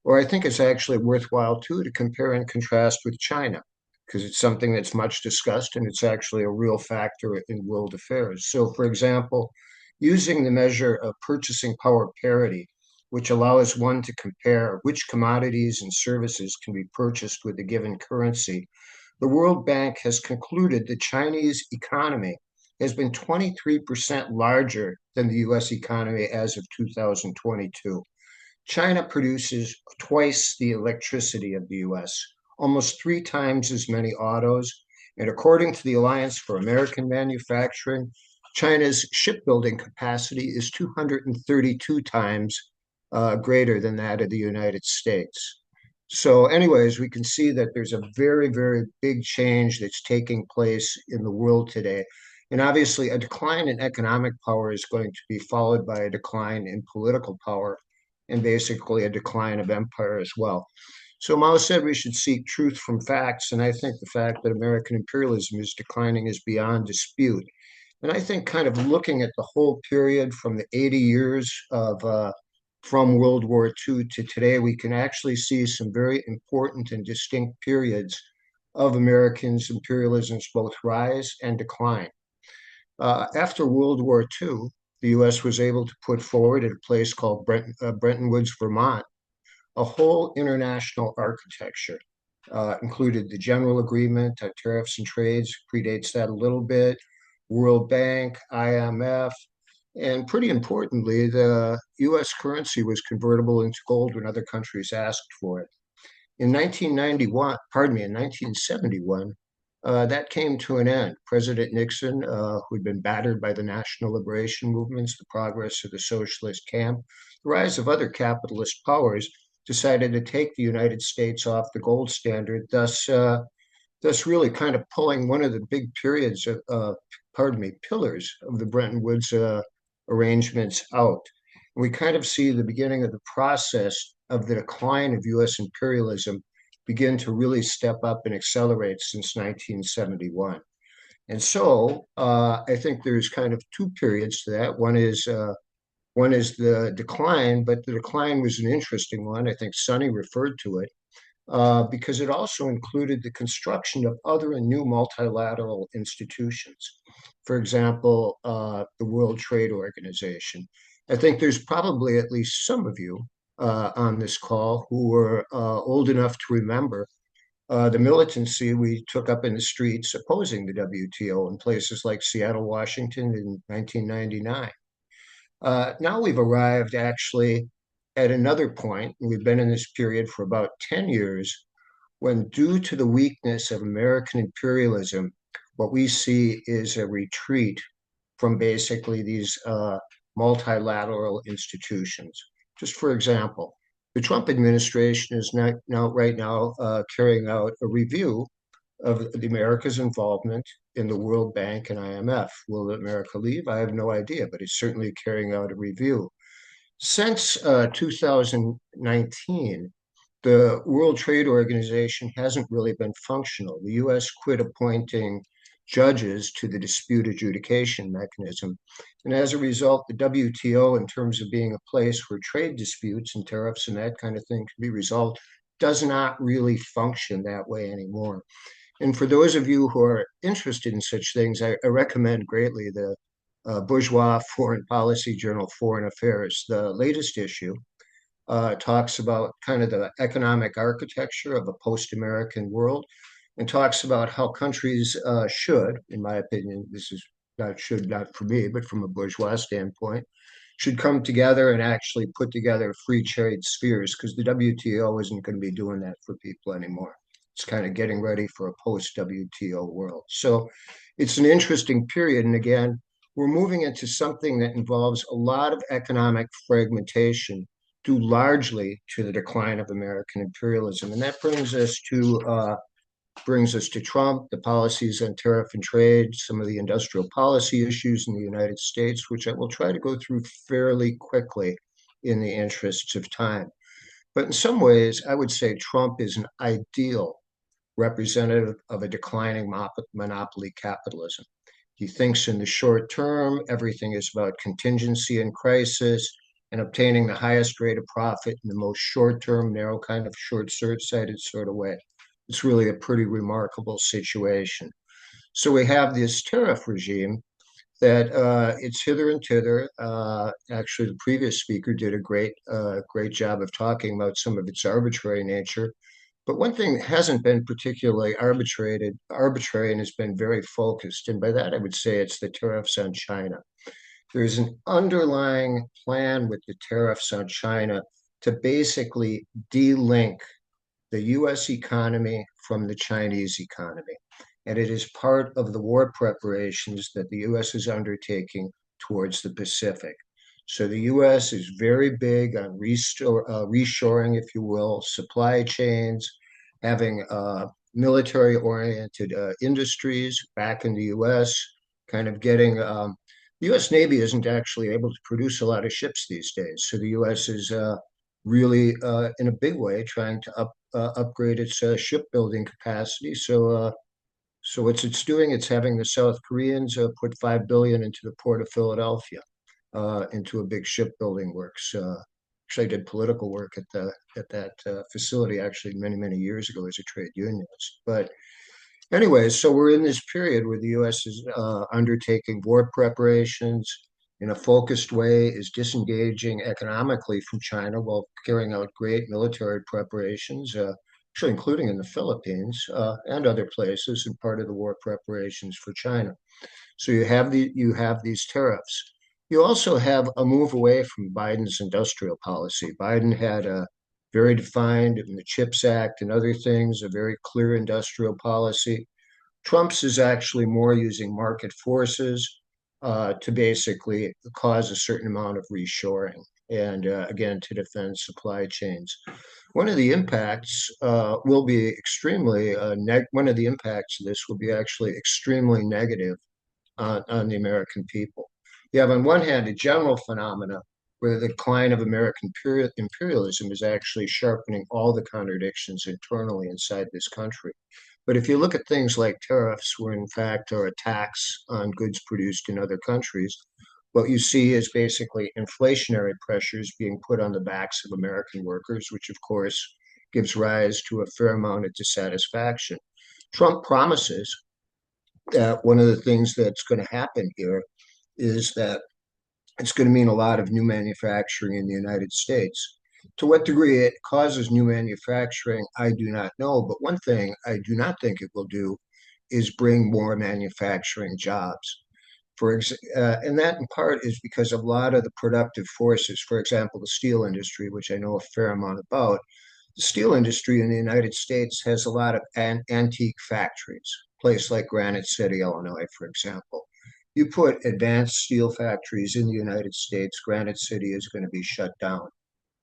Or I think it's actually worthwhile too to compare and contrast with China, because it's something that's much discussed and it's actually a real factor in world affairs. So, for example, using the measure of purchasing power parity, which allows one to compare which commodities and services can be purchased with a given currency, the World Bank has concluded the Chinese economy has been 23% larger than the US economy as of 2022. China produces twice the electricity of the US, almost 3 times as many autos, and according to the Alliance for American Manufacturing, China's shipbuilding capacity is 232 times greater than that of the United States. So anyways, we can see that there's a very, very big change that's taking place in the world today. And obviously, a decline in economic power is going to be followed by a decline in political power and basically a decline of empire as well. So Mao said we should seek truth from facts, and I think the fact that American imperialism is declining is beyond dispute. And I think kind of looking at the whole period from the 80 years of from World War II to today, we can actually see some very important and distinct periods of Americans' imperialism's both rise and decline. After World War II, the U.S. was able to put forward at a place called Bretton Woods, Vermont, a whole international architecture. Included the General Agreement on Tariffs and Trades, predates that a little bit, World Bank, IMF, and pretty importantly, the U.S. currency was convertible into gold when other countries asked for it. In 1971, that came to an end. President Nixon, who'd been battered by the national liberation movements, the progress of the socialist camp, the rise of other capitalist powers, decided to take the United States off the gold standard, thus really kind of pulling one of the big periods of, pillars of the Bretton Woods arrangements out. And we kind of see the beginning of the process of the decline of U.S. imperialism begin to really step up and accelerate since 1971. And so I think there's kind of 2 periods to that. One is the decline, but the decline was an interesting one. I think Sonny referred to it because it also included the construction of other and new multilateral institutions. For example, the World Trade Organization. I think there's probably at least some of you on this call who were old enough to remember the militancy we took up in the streets opposing the WTO in places like Seattle, Washington in 1999. Now we've arrived actually at another point. We've been in this period for about 10 years when, due to the weakness of American imperialism, what we see is a retreat from basically these multilateral institutions. Just for example, the Trump administration is right now carrying out a review of the America's involvement in the World Bank and IMF. Will America leave? I have no idea, but it's certainly carrying out a review. Since 2019, the World Trade Organization hasn't really been functional. The U.S. quit appointing judges to the dispute adjudication mechanism. And as a result, the WTO, in terms of being a place where trade disputes and tariffs and that kind of thing can be resolved, does not really function that way anymore. And for those of you who are interested in such things, I recommend greatly the Bourgeois Foreign Policy Journal, Foreign Affairs. The latest issue talks about kind of the economic architecture of a post-American world and talks about how countries should, in my opinion, this is not for me, but from a bourgeois standpoint, should come together and actually put together free trade spheres, because the WTO isn't going to be doing that for people anymore. It's kind of getting ready for a post-WTO world. So it's an interesting period. And again, we're moving into something that involves a lot of economic fragmentation due largely to the decline of American imperialism. And that brings us to Trump, the policies on tariff and trade, some of the industrial policy issues in the United States, which I will try to go through fairly quickly in the interests of time. But in some ways, I would say Trump is an ideal representative of a declining monopoly capitalism. He thinks in the short term, everything is about contingency and crisis and obtaining the highest rate of profit in the most short-term, narrow kind of short-sighted sort of way. It's really a pretty remarkable situation. So we have this tariff regime that it's hither and thither. Actually, the previous speaker did a great job of talking about some of its arbitrary nature. But one thing that hasn't been particularly arbitrary and has been very focused, and by that I would say it's the tariffs on China. There's an underlying plan with the tariffs on China to basically de-link the US economy from the Chinese economy. And it is part of the war preparations that the US is undertaking towards the Pacific. So the US is very big on reshoring, if you will, supply chains, having military-oriented industries back in the US, kind of getting the US Navy isn't actually able to produce a lot of ships these days. So the US is really, in a big way, trying to upgrade its shipbuilding capacity. So what it's doing, it's having the South Koreans put $5 billion into the port of Philadelphia, into a big shipbuilding works. Actually, I did political work at that facility actually many years ago as a trade unionist. But anyway, so we're in this period where the U.S. is undertaking war preparations in a focused way, is disengaging economically from China while carrying out great military preparations, actually including in the Philippines and other places, and part of the war preparations for China. So you have these tariffs. You also have a move away from Biden's industrial policy. Biden had a very defined in the CHIPS Act and other things, a very clear industrial policy. Trump's is actually more using market forces to basically cause a certain amount of reshoring and again, to defend supply chains. One of the impacts will be extremely, one of the impacts of this will be actually extremely negative on the American people. You have on one hand a general phenomena where the decline of American imperialism is actually sharpening all the contradictions internally inside this country. But if you look at things like tariffs, where in fact are a tax on goods produced in other countries, what you see is basically inflationary pressures being put on the backs of American workers, which of course gives rise to a fair amount of dissatisfaction. Trump promises that one of the things that's going to happen here is that it's going to mean a lot of new manufacturing in the United States. To what degree it causes new manufacturing, I do not know. But one thing I do not think it will do is bring more manufacturing jobs. And that in part is because a lot of the productive forces, for example, the steel industry, which I know a fair amount about, the steel industry in the United States has a lot of antique factories, a place like Granite City, Illinois, for example. You put advanced steel factories in the United States, Granite City is going to be shut down.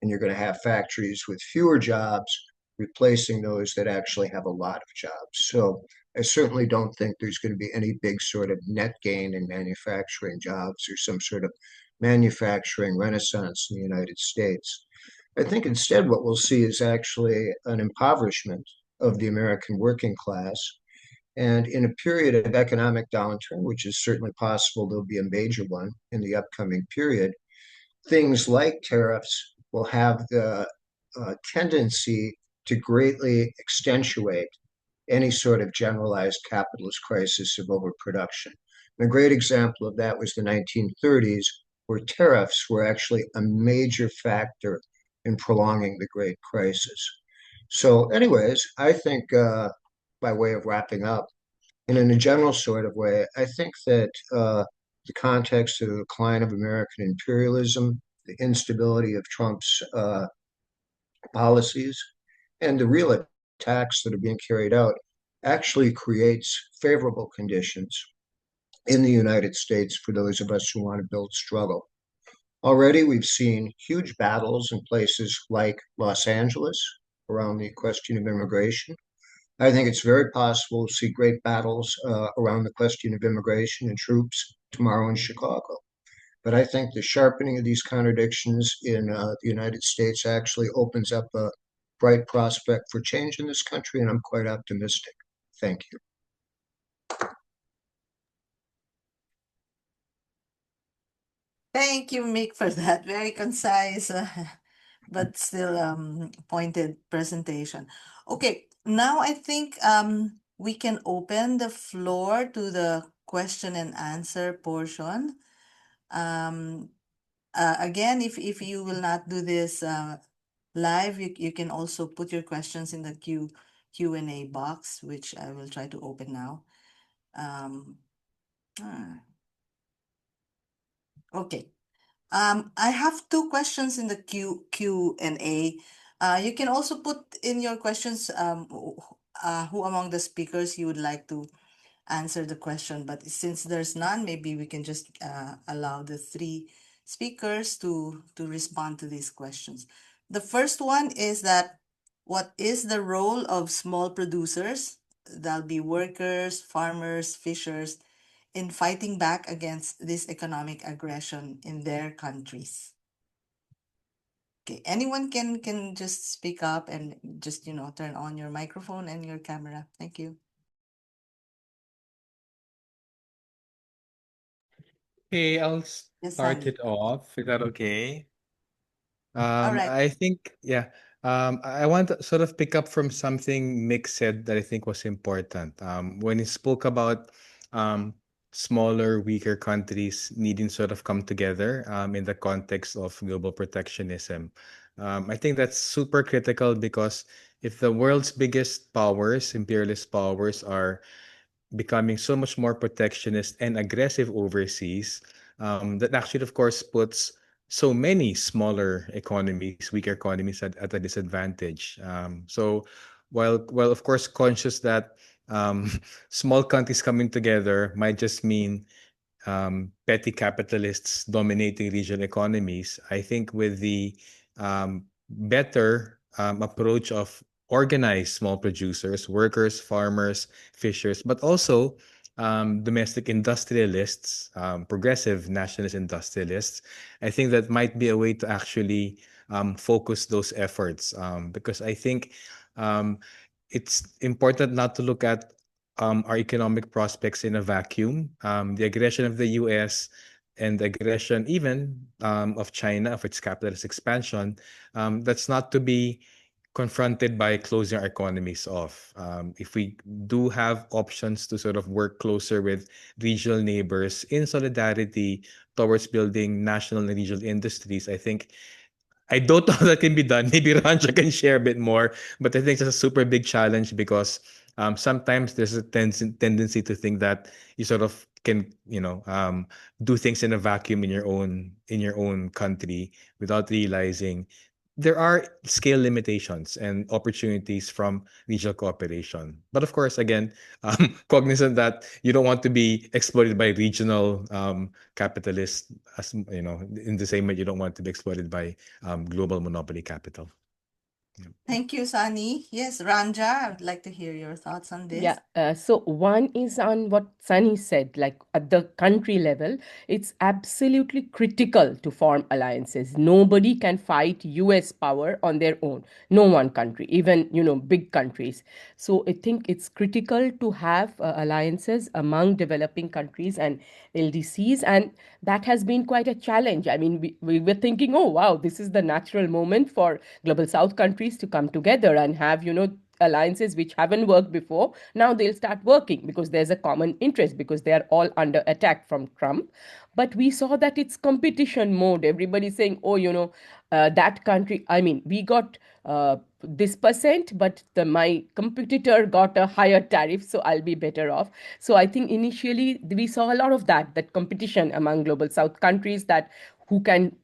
And you're going to have factories with fewer jobs replacing those that actually have a lot of jobs. So I certainly don't think there's going to be any big sort of net gain in manufacturing jobs or some sort of manufacturing renaissance in the United States. I think instead what we'll see is actually an impoverishment of the American working class And in a period of economic downturn, which is certainly possible, there'll be a major one in the upcoming period, things like tariffs will have the tendency to greatly accentuate any sort of generalized capitalist crisis of overproduction. And a great example of that was the 1930s, where tariffs were actually a major factor in prolonging the Great Crisis. So, anyways, I think by way of wrapping up, and in a general sort of way, I think that the context of the decline of American imperialism, the instability of Trump's policies, and the real attacks that are being carried out actually creates favorable conditions in the United States for those of us who want to build struggle. Already, we've seen huge battles in places like Los Angeles around the question of immigration. I think it's very possible to see great battles around the question of immigration and troops tomorrow in Chicago. But I think the sharpening of these contradictions in the United States actually opens up a bright prospect for change in this country, and I'm quite optimistic. Thank you. Thank you, Mick, for that very concise but still pointed presentation. Okay, now I think we can open the floor to the question and answer portion. Again, if you will not do this live, you can also put your questions in the Q&A box, which I will try to open now. Okay. I have two questions in the Q&A. You can also put in your questions who among the speakers you would like to answer the question, but since there's none, maybe we can just allow the three speakers to respond to these questions. The first one is that what is the role of small producers, that'll be workers, farmers, fishers, in fighting back against this economic aggression in their countries? Okay, anyone can just speak up and just, turn on your microphone and your camera. Thank you. Okay, I'll Yes, start Sandy. it off. Is that okay? All right. I think, yeah. I want to sort of pick up from something Mick said that I think was important. When he spoke about um, smaller, weaker countries needing sort of come together in the context of global protectionism. I think that's super critical because if the world's biggest powers, imperialist powers, are becoming so much more protectionist and aggressive overseas, that actually, of course, puts so many smaller economies, weaker economies at a disadvantage. While of course conscious that small countries coming together might just mean petty capitalists dominating regional economies, I think with the better approach of organized small producers, workers, farmers, fishers, but also domestic industrialists, progressive nationalist industrialists, I think that might be a way to actually focus those efforts because I think it's important not to look at our economic prospects in a vacuum. The aggression of the US and the aggression even of China, of its capitalist expansion, that's not to be confronted by closing our economies off. If we do have options to sort of work closer with regional neighbors in solidarity towards building national and regional industries, I think I don't know how that can be done. Maybe Rancha can share a bit more, but I think it's a super big challenge because sometimes there's a tendency to think that you sort of can, do things in a vacuum in your own country without realizing there are scale limitations and opportunities from regional cooperation. But of course, again, cognizant that you don't want to be exploited by regional capitalists, as in the same way you don't want to be exploited by global monopoly capital. Thank you, Sunny. Yes, Ranja, I would like to hear your thoughts on Yeah, this. so one is on what Sunny said, like at the country level, it's absolutely critical to form alliances. Nobody can fight US power on their own. No one country, even, big countries. So I think it's critical to have alliances among developing countries and LDCs. And that has been quite a challenge. I mean, we were thinking, oh, wow, this is the natural moment for global South countries to come together and have, alliances which haven't worked before. Now they'll start working because there's a common interest, because they are all under attack from Trump. But we saw that it's competition mode. Everybody's saying, oh, that country, I mean, we got this percent, but my competitor got a higher tariff, so I'll be better off. So I think initially we saw a lot of that competition among global South countries, that who can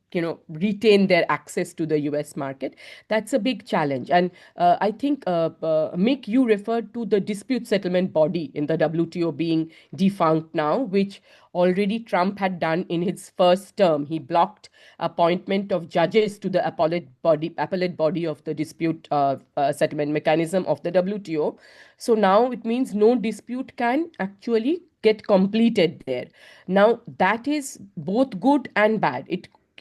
retain their access to the US market. That's a big challenge. And I think, Mick, you referred to the dispute settlement body in the WTO being defunct now, which already Trump had done in his first term. He blocked appointment of judges to the appellate body of the dispute settlement mechanism of the WTO. So now it means no dispute can actually get completed there. Now that is both good and bad.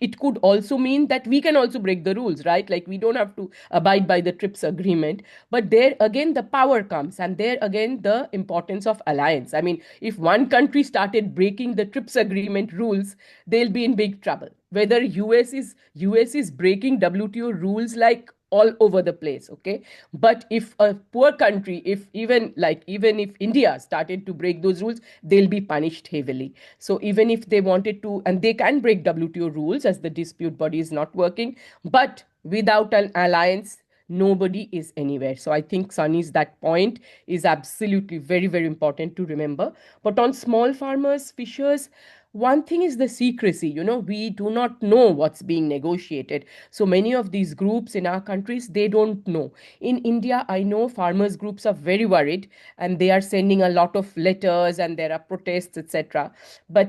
It could also mean that we can also break the rules, right? Like, we don't have to abide by the TRIPS agreement. But there again, the power comes, and there again, the importance of alliance. I mean, if one country started breaking the TRIPS agreement rules, they'll be in big trouble. Whether US is breaking WTO rules like all over the place, okay? But if a poor country, even if India started to break those rules, they'll be punished heavily. So even if they wanted to, and they can break WTO rules as the dispute body is not working, but without an alliance, nobody is anywhere. So I think Sunny's that point is absolutely very, very important to remember. But on small farmers, fishers, one thing is the secrecy. We do not know what's being negotiated. So many of these groups in our countries, they don't know. In India, I know farmers groups are very worried, and they are sending a lot of letters, and there are protests, etc.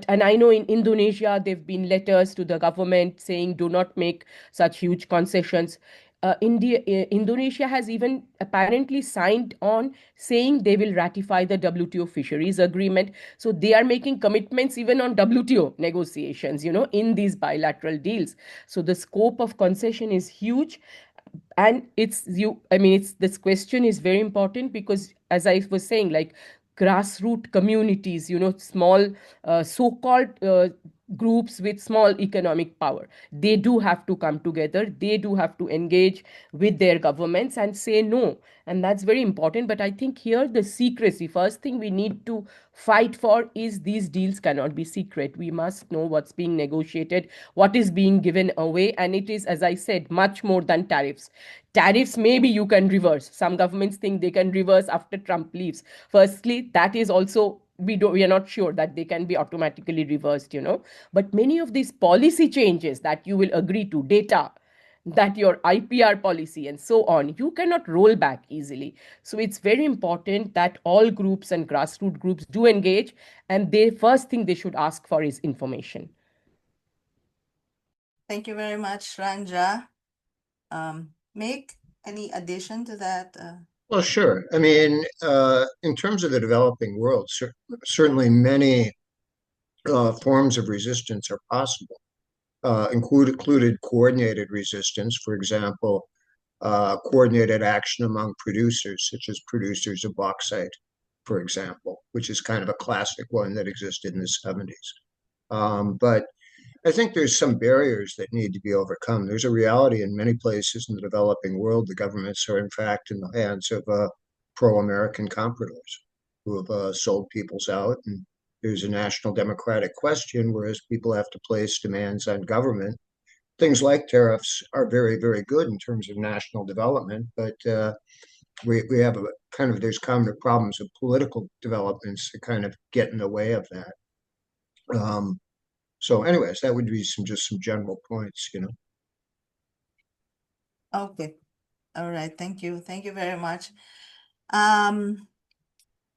And I know in Indonesia, there've been letters to the government saying do not make such huge concessions. Indonesia has even apparently signed on saying they will ratify the WTO fisheries agreement. So they are making commitments even on WTO negotiations, in these bilateral deals. So the scope of concession is huge. And it's this question is very important, because as I was saying, like, grassroots communities, small so-called groups with small economic power, they do have to come together, they do have to engage with their governments and say no. And that's very important. But I think here the secrecy, first thing we need to fight for is these deals cannot be secret. We must know what's being negotiated, what is being given away. And it is, as I said, much more than tariffs. Tariffs, maybe you can reverse. Some governments think they can reverse after Trump leaves. Firstly, that is also, we are not sure that they can be automatically reversed. But many of these policy changes that you will agree to, data, that your IPR policy and so on, you cannot roll back easily. So it's very important that all groups and grassroots groups do engage, and the first thing they should ask for is information. Thank you very much, Ranja. Mick, any addition to that? Well, sure. I mean, in terms of the developing world, certainly many forms of resistance are possible. Included coordinated resistance, for example, coordinated action among producers, such as producers of bauxite, for example, which is kind of a classic one that existed in the 70s. But I think there's some barriers that need to be overcome. There's a reality in many places in the developing world, the governments are in fact in the hands of pro-American compradors who have sold peoples out. And there's a national democratic question, whereas people have to place demands on government. Things like tariffs are very, very good in terms of national development, but we have there's common problems of political developments that kind of get in the way of that. So anyways, that would be just some general points. Okay. All right. Thank you. Thank you very much. Um,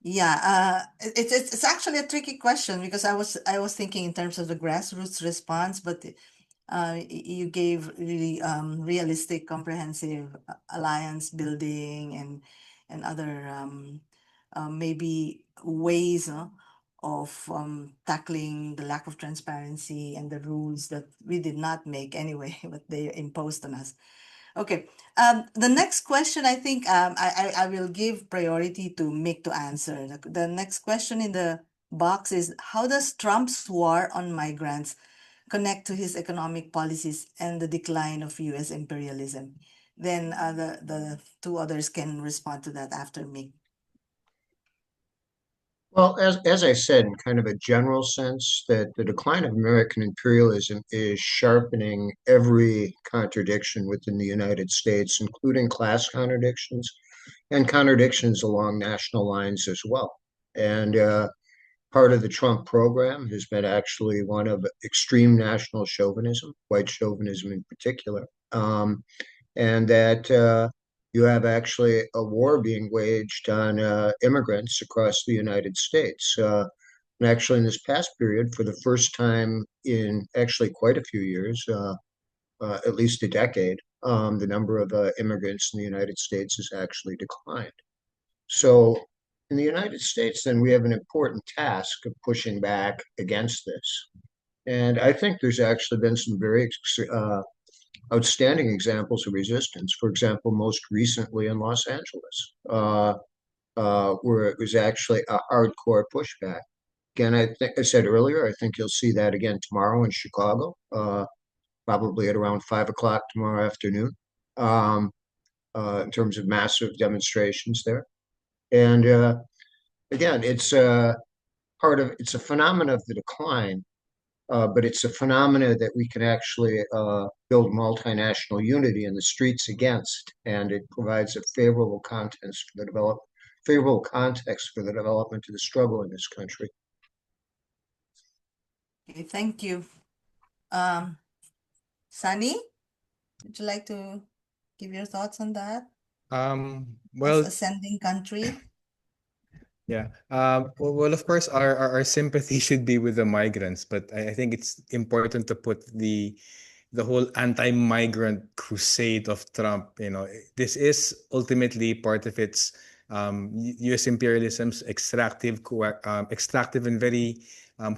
yeah, it's actually a tricky question, because I was thinking in terms of the grassroots response, but You gave really realistic, comprehensive alliance building and other maybe ways of tackling the lack of transparency and the rules that we did not make anyway, but they imposed on us. Okay. The next question, I think I will give priority to Mick to answer. The next question in the box is, how does Trump's war on migrants connect to his economic policies and the decline of U.S. imperialism? Then the two others can respond to that after Mick. Well, as I said, in kind of a general sense, that the decline of American imperialism is sharpening every contradiction within the United States, including class contradictions and contradictions along national lines as well. And part of the Trump program has been actually one of extreme national chauvinism, white chauvinism in particular. And that you have actually a war being waged on immigrants across the United States. And actually, in this past period, for the first time in actually quite a few years, at least a decade, the number of immigrants in the United States has actually declined. So, in the United States, then we have an important task of pushing back against this. And I think there's actually been some very outstanding examples of resistance. For example, most recently in Los Angeles, where it was actually a hardcore pushback. Again, I think I said earlier, I think you'll see that again tomorrow in Chicago, probably at around 5 o'clock tomorrow afternoon, um, in terms of massive demonstrations there. And again, it's it's a phenomenon of the decline, but it's a phenomena that we can actually build multinational unity in the streets against, and it provides a favorable context for the development of the struggle in this country. Okay, thank you. Sunny, would you like to give your thoughts on that as Well, ascending country? yeah. Well, of course, our sympathy should be with the migrants, but I think it's important to put the whole anti-migrant crusade of Trump. This is ultimately part of its U.S. imperialism's extractive and very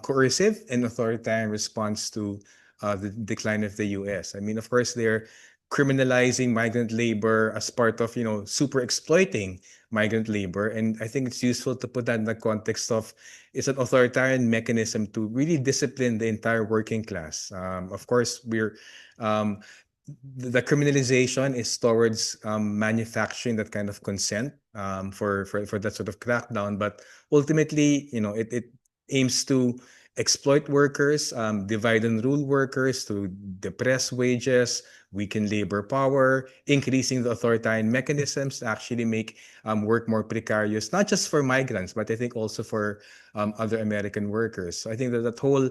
coercive and authoritarian response to the decline of the U.S. I mean, of course, they're criminalizing migrant labor as part of super exploiting migrant labor, and I think it's useful to put that in the context of it's an authoritarian mechanism to really discipline the entire working class. Of course, the criminalization is towards manufacturing that kind of consent for that sort of crackdown, but ultimately, it aims to exploit workers, divide and rule workers to depress wages, weaken labor power, increasing the authoritarian mechanisms to actually make work more precarious, not just for migrants, but I think also for other American workers. So I think that whole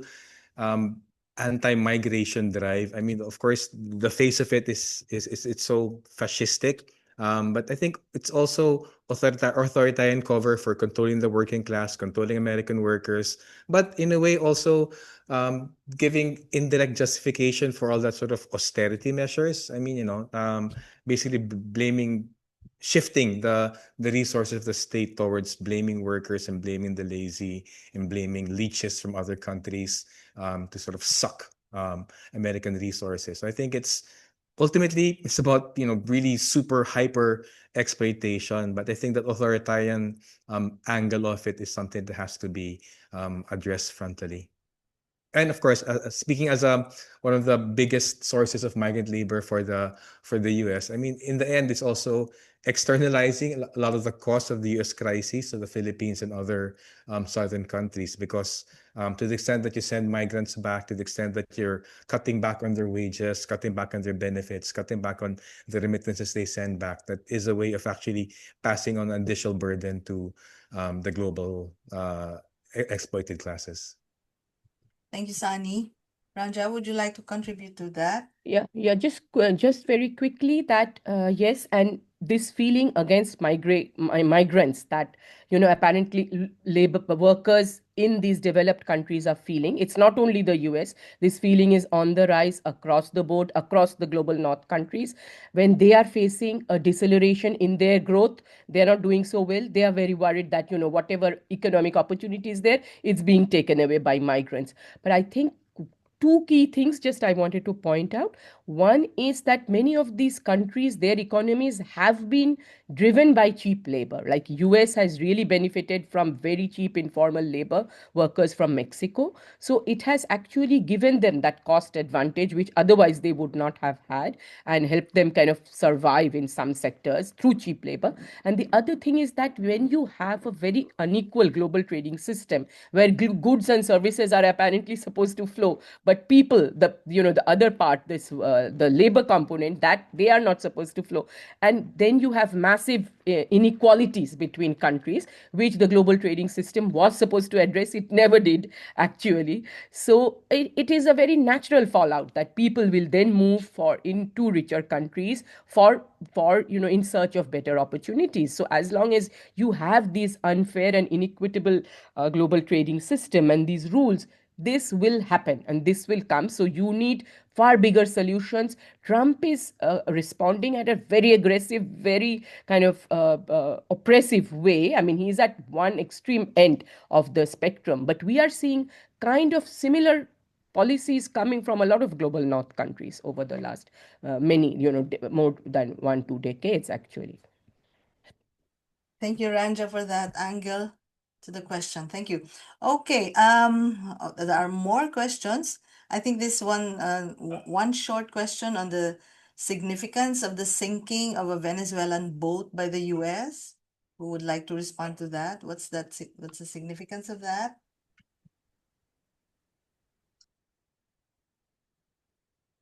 um, anti-migration drive, I mean, of course, the face of it is it's so fascistic. But I think it's also authoritarian cover for controlling the working class, controlling American workers, but in a way also giving indirect justification for all that sort of austerity measures. I mean, basically shifting the resources of the state towards blaming workers and blaming the lazy and blaming leeches from other countries to sort of suck American resources. So I think it's about really super hyper exploitation, but I think that authoritarian angle of it is something that has to be addressed frontally. And of course, speaking as one of the biggest sources of migrant labor for the U.S., I mean, in the end, it's also externalizing a lot of the cost of the U.S. crisis to the Philippines and other southern countries, because to the extent that you send migrants back, to the extent that you're cutting back on their wages, cutting back on their benefits, cutting back on the remittances they send back, that is a way of actually passing on an additional burden to the global exploited classes. Thank you, Sunny. Ranja, would you like to contribute to that? Yeah. Just very quickly that yes, and this feeling against migrants that apparently labor workers in these developed countries are feeling. It's not only the U.S. This feeling is on the rise across the board, across the global North countries. When they are facing a deceleration in their growth, they are not doing so well. They are very worried that whatever economic opportunity is there, it's being taken away by migrants. But I think two key things just I wanted to point out. One is that many of these countries, their economies have been driven by cheap labor. Like US has really benefited from very cheap informal labor workers from Mexico. So it has actually given them that cost advantage, which otherwise they would not have had, and helped them kind of survive in some sectors through cheap labor. And the other thing is that when you have a very unequal global trading system where goods and services are apparently supposed to flow, but people, the other part, this the labor component, that they are not supposed to flow, and then you have massive inequalities between countries, which the global trading system was supposed to address. It never did actually. So it is a very natural fallout that people will then move for into richer countries for in search of better opportunities. So as long as you have these unfair and inequitable global trading system and these rules, this will happen and this will come. So you need far bigger solutions. Trump is responding at a very aggressive, very kind of oppressive way. I mean, he's at one extreme end of the spectrum, but we are seeing kind of similar policies coming from a lot of global north countries over the last many, more than 1 2 decades actually. Thank you, Ranja, for that angle to the question. Thank you. Okay, there are more questions. I think this one short question on the significance of the sinking of a Venezuelan boat by the U.S. Who would like to respond to that? What's what's the significance of that?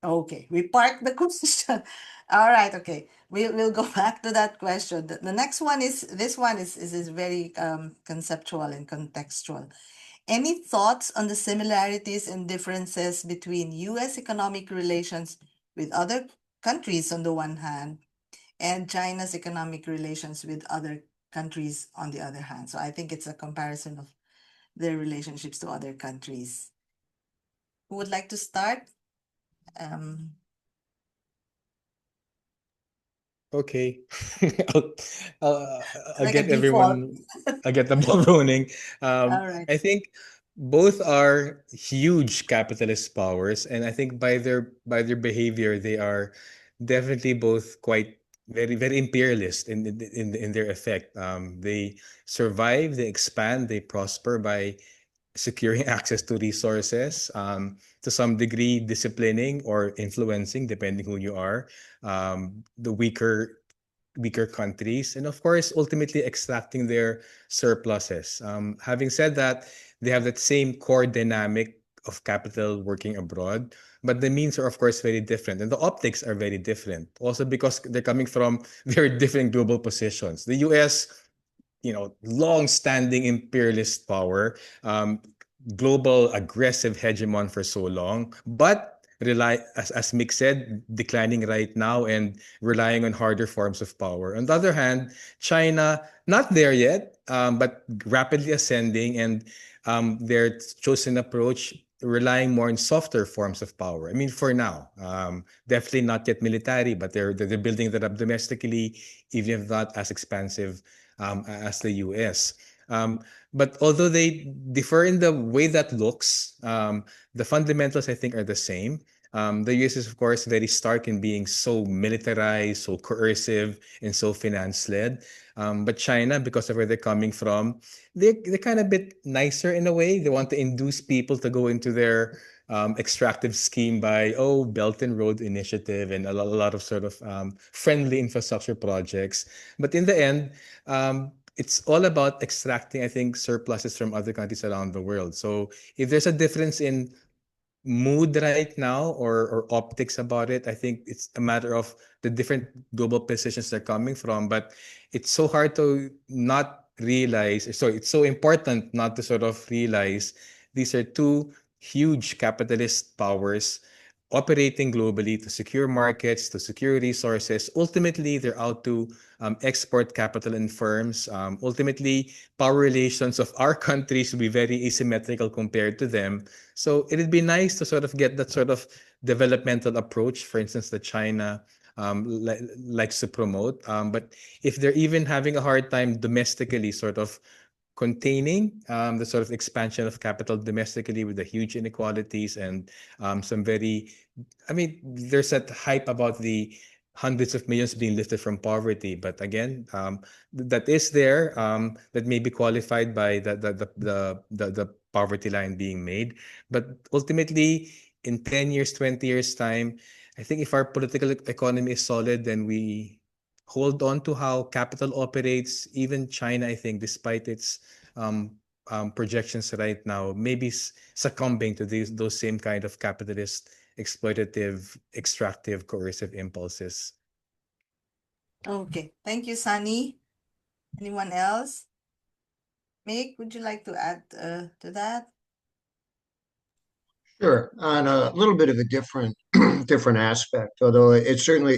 Okay, we parked the question. All right, okay. We'll go back to that question. The next one is this one is very conceptual and contextual. Any thoughts on the similarities and differences between US economic relations with other countries on the one hand and China's economic relations with other countries on the other hand? So I think it's a comparison of their relationships to other countries. Who would like to start? Um, Okay. I'll, I'll like a get default. everyone, I'll get the ball rolling. All right. I think both are huge capitalist powers, and I think by their behavior, they are definitely both quite very imperialist in their effect. They survive, they expand, they prosper by securing access to resources, to some degree disciplining or influencing, depending who you are, the weaker countries, and of course, ultimately extracting their surpluses. Having said that, they have that same core dynamic of capital working abroad, but the means are, of course, very different, and the optics are very different. Also, because they're coming from very different global positions. The U.S., long-standing imperialist power, global aggressive hegemon for so long, but as Mick said, declining right now and relying on harder forms of power. On the other hand, China, not there yet, but rapidly ascending, and their chosen approach relying more on softer forms of power. I mean, for now, definitely not yet military, but they're building that up domestically, even if not as expansive as the US. But although they differ in the way that looks, the fundamentals I think are the same. The US is, of course, very stark in being so militarized, so coercive, and so finance led. But China, because of where they're coming from, they're kind of a bit nicer in a way. They want to induce people to go into their extractive scheme by Belt and Road Initiative and a lot of sort of friendly infrastructure projects. But in the end, it's all about extracting, I think, surpluses from other countries around the world. So if there's a difference in mood right now or optics about it, I think it's a matter of the different global positions they're coming from. But it's so hard to not realize, so it's so important not to sort of realize these are two huge capitalist powers operating globally to secure markets, to secure resources. Ultimately, they're out to export capital and firms. Ultimately, power relations of our countries will be very asymmetrical compared to them. So it'd be nice to sort of get that sort of developmental approach, for instance, that China likes to promote. But if they're even having a hard time domestically, sort of containing the sort of expansion of capital domestically with the huge inequalities and some very, I mean, there's that hype about the hundreds of millions being lifted from poverty, but again, that is there, that may be qualified by the poverty line being made, but ultimately, in 10 years, 20 years time, I think if our political economy is solid, then we hold on to how capital operates. Even China, I think, despite its um, projections right now, maybe succumbing to those same kind of capitalist, exploitative, extractive, coercive impulses. Okay, thank you, Sunny. Anyone else? Mick, would you like to add to that? Sure, on a little bit of a different different aspect, although it certainly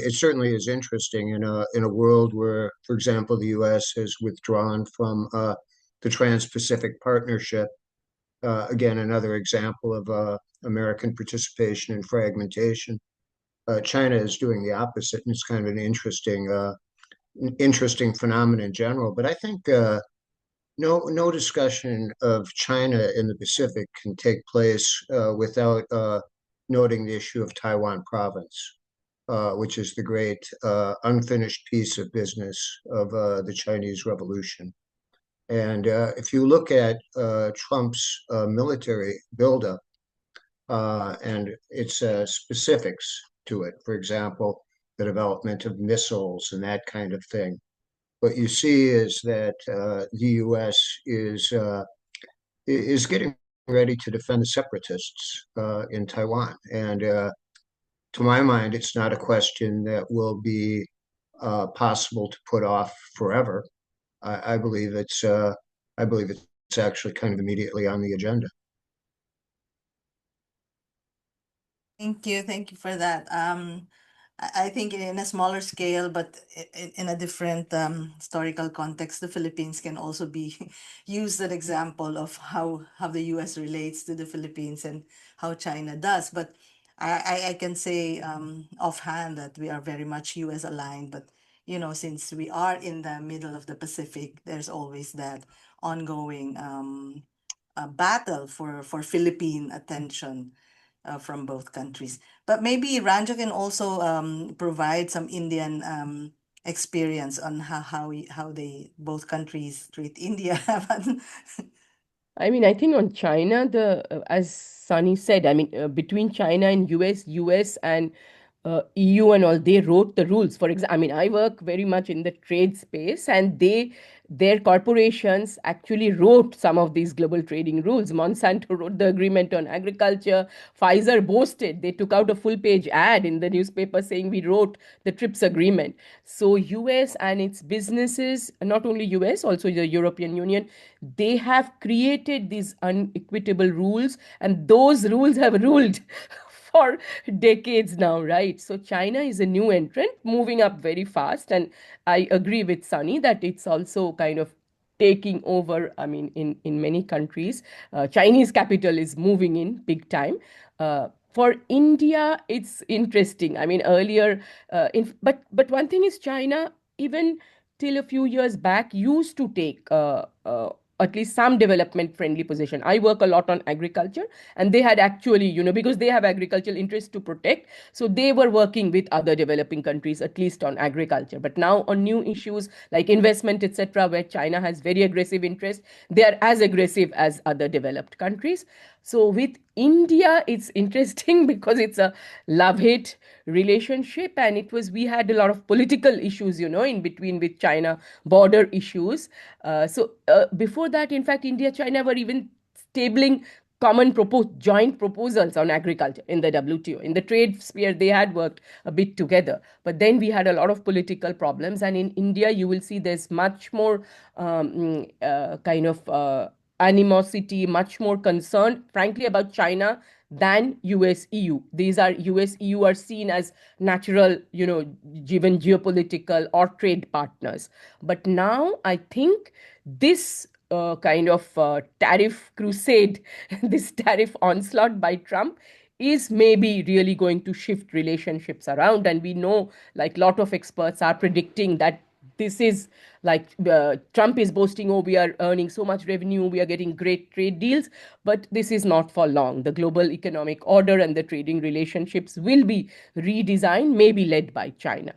is interesting in a world where, for example, the U.S. has withdrawn from the Trans-Pacific Partnership. Again, another example of American participation in fragmentation. China is doing the opposite, and it's kind of an interesting phenomenon in general. But I think no discussion of China in the Pacific can take place without noting the issue of Taiwan province, which is the great unfinished piece of business of the Chinese Revolution. And if you look at Trump's military buildup and its specifics to it, for example, the development of missiles and that kind of thing, what you see is that the U.S. is getting ready to defend the separatists in Taiwan, and to my mind, it's not a question that will be possible to put off forever. I believe it's actually kind of immediately on the agenda. Thank you for that. I think in a smaller scale, but in a different historical context, the Philippines can also be used as an example of how the U.S. relates to the Philippines and how China does. But I can say offhand that we are very much U.S. aligned. But since we are in the middle of the Pacific, there's always that ongoing battle for Philippine attention from both countries. But maybe Ranjo can also provide some Indian experience on how they both countries treat India. I mean, I think on China, as Sunny said, I mean, between China and US and EU and all, they wrote the rules. For example, I mean, I work very much in the trade space, and their corporations actually wrote some of these global trading rules. Monsanto wrote the agreement on agriculture. Pfizer boasted they took out a full page ad in the newspaper saying we wrote the TRIPS agreement. So US and its businesses, not only US, also the European Union, they have created these unequitable rules, and those rules have ruled for decades now, right? So China is a new entrant moving up very fast, and I agree with Sunny that it's also kind of taking over. I mean, in many countries, Chinese capital is moving in big time. For India, it's interesting. I mean, earlier, but one thing is China, even till a few years back, used to take at least some development friendly position. I work a lot on agriculture, and they had actually, because they have agricultural interests to protect, so they were working with other developing countries at least on agriculture. But now on new issues like investment, etc., where China has very aggressive interest, they are as aggressive as other developed countries. So with India, it's interesting because it's a love-hate relationship, and we had a lot of political issues, in between with China, border issues. So before that, in fact, India, China were even stabling joint proposals on agriculture in the WTO. In the trade sphere, they had worked a bit together. But then we had a lot of political problems. And in India, you will see there's much more kind of animosity, much more concerned, frankly, about China than US EU. These are US EU are seen as natural, given geopolitical or trade partners. But now I think this kind of tariff crusade, this tariff onslaught by Trump is maybe really going to shift relationships around. And we know, like, a lot of experts are predicting that this is like Trump is boasting, oh, we are earning so much revenue, we are getting great trade deals, but this is not for long. The global economic order and the trading relationships will be redesigned, maybe led by China.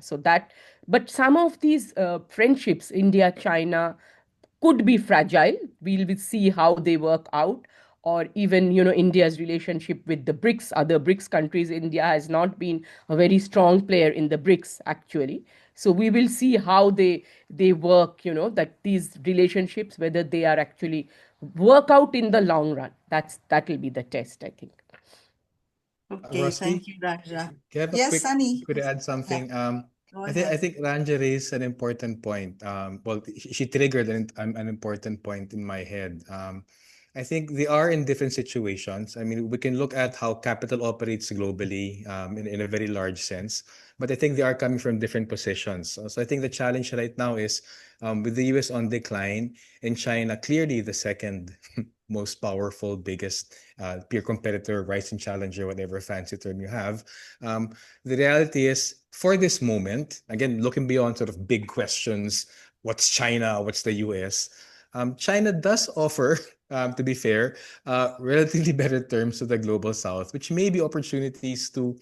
But some of these friendships, India, China, could be fragile. We'll see how they work out. Or even, India's relationship with the BRICS, other BRICS countries. India has not been a very strong player in the BRICS, actually. So we will see how they work, that these relationships, whether they are actually work out in the long run. That will be the test, I think. Okay, thank Rusty, you, Raja. can I have a Yes, quick, Sunny. could I add Yeah, something? go I ahead. think Ranja raised an important point. Well, she triggered an important point in my head. I think they are in different situations. I mean, we can look at how capital operates globally in a very large sense, but I think they are coming from different positions. So I think the challenge right now is with the US on decline and China clearly the second most powerful, biggest peer competitor, rising challenger, whatever fancy term you have. Um, the reality is, for this moment, again, looking beyond sort of big questions, what's China, what's the US? China does offer, to be fair, relatively better terms to the global south, which may be opportunities to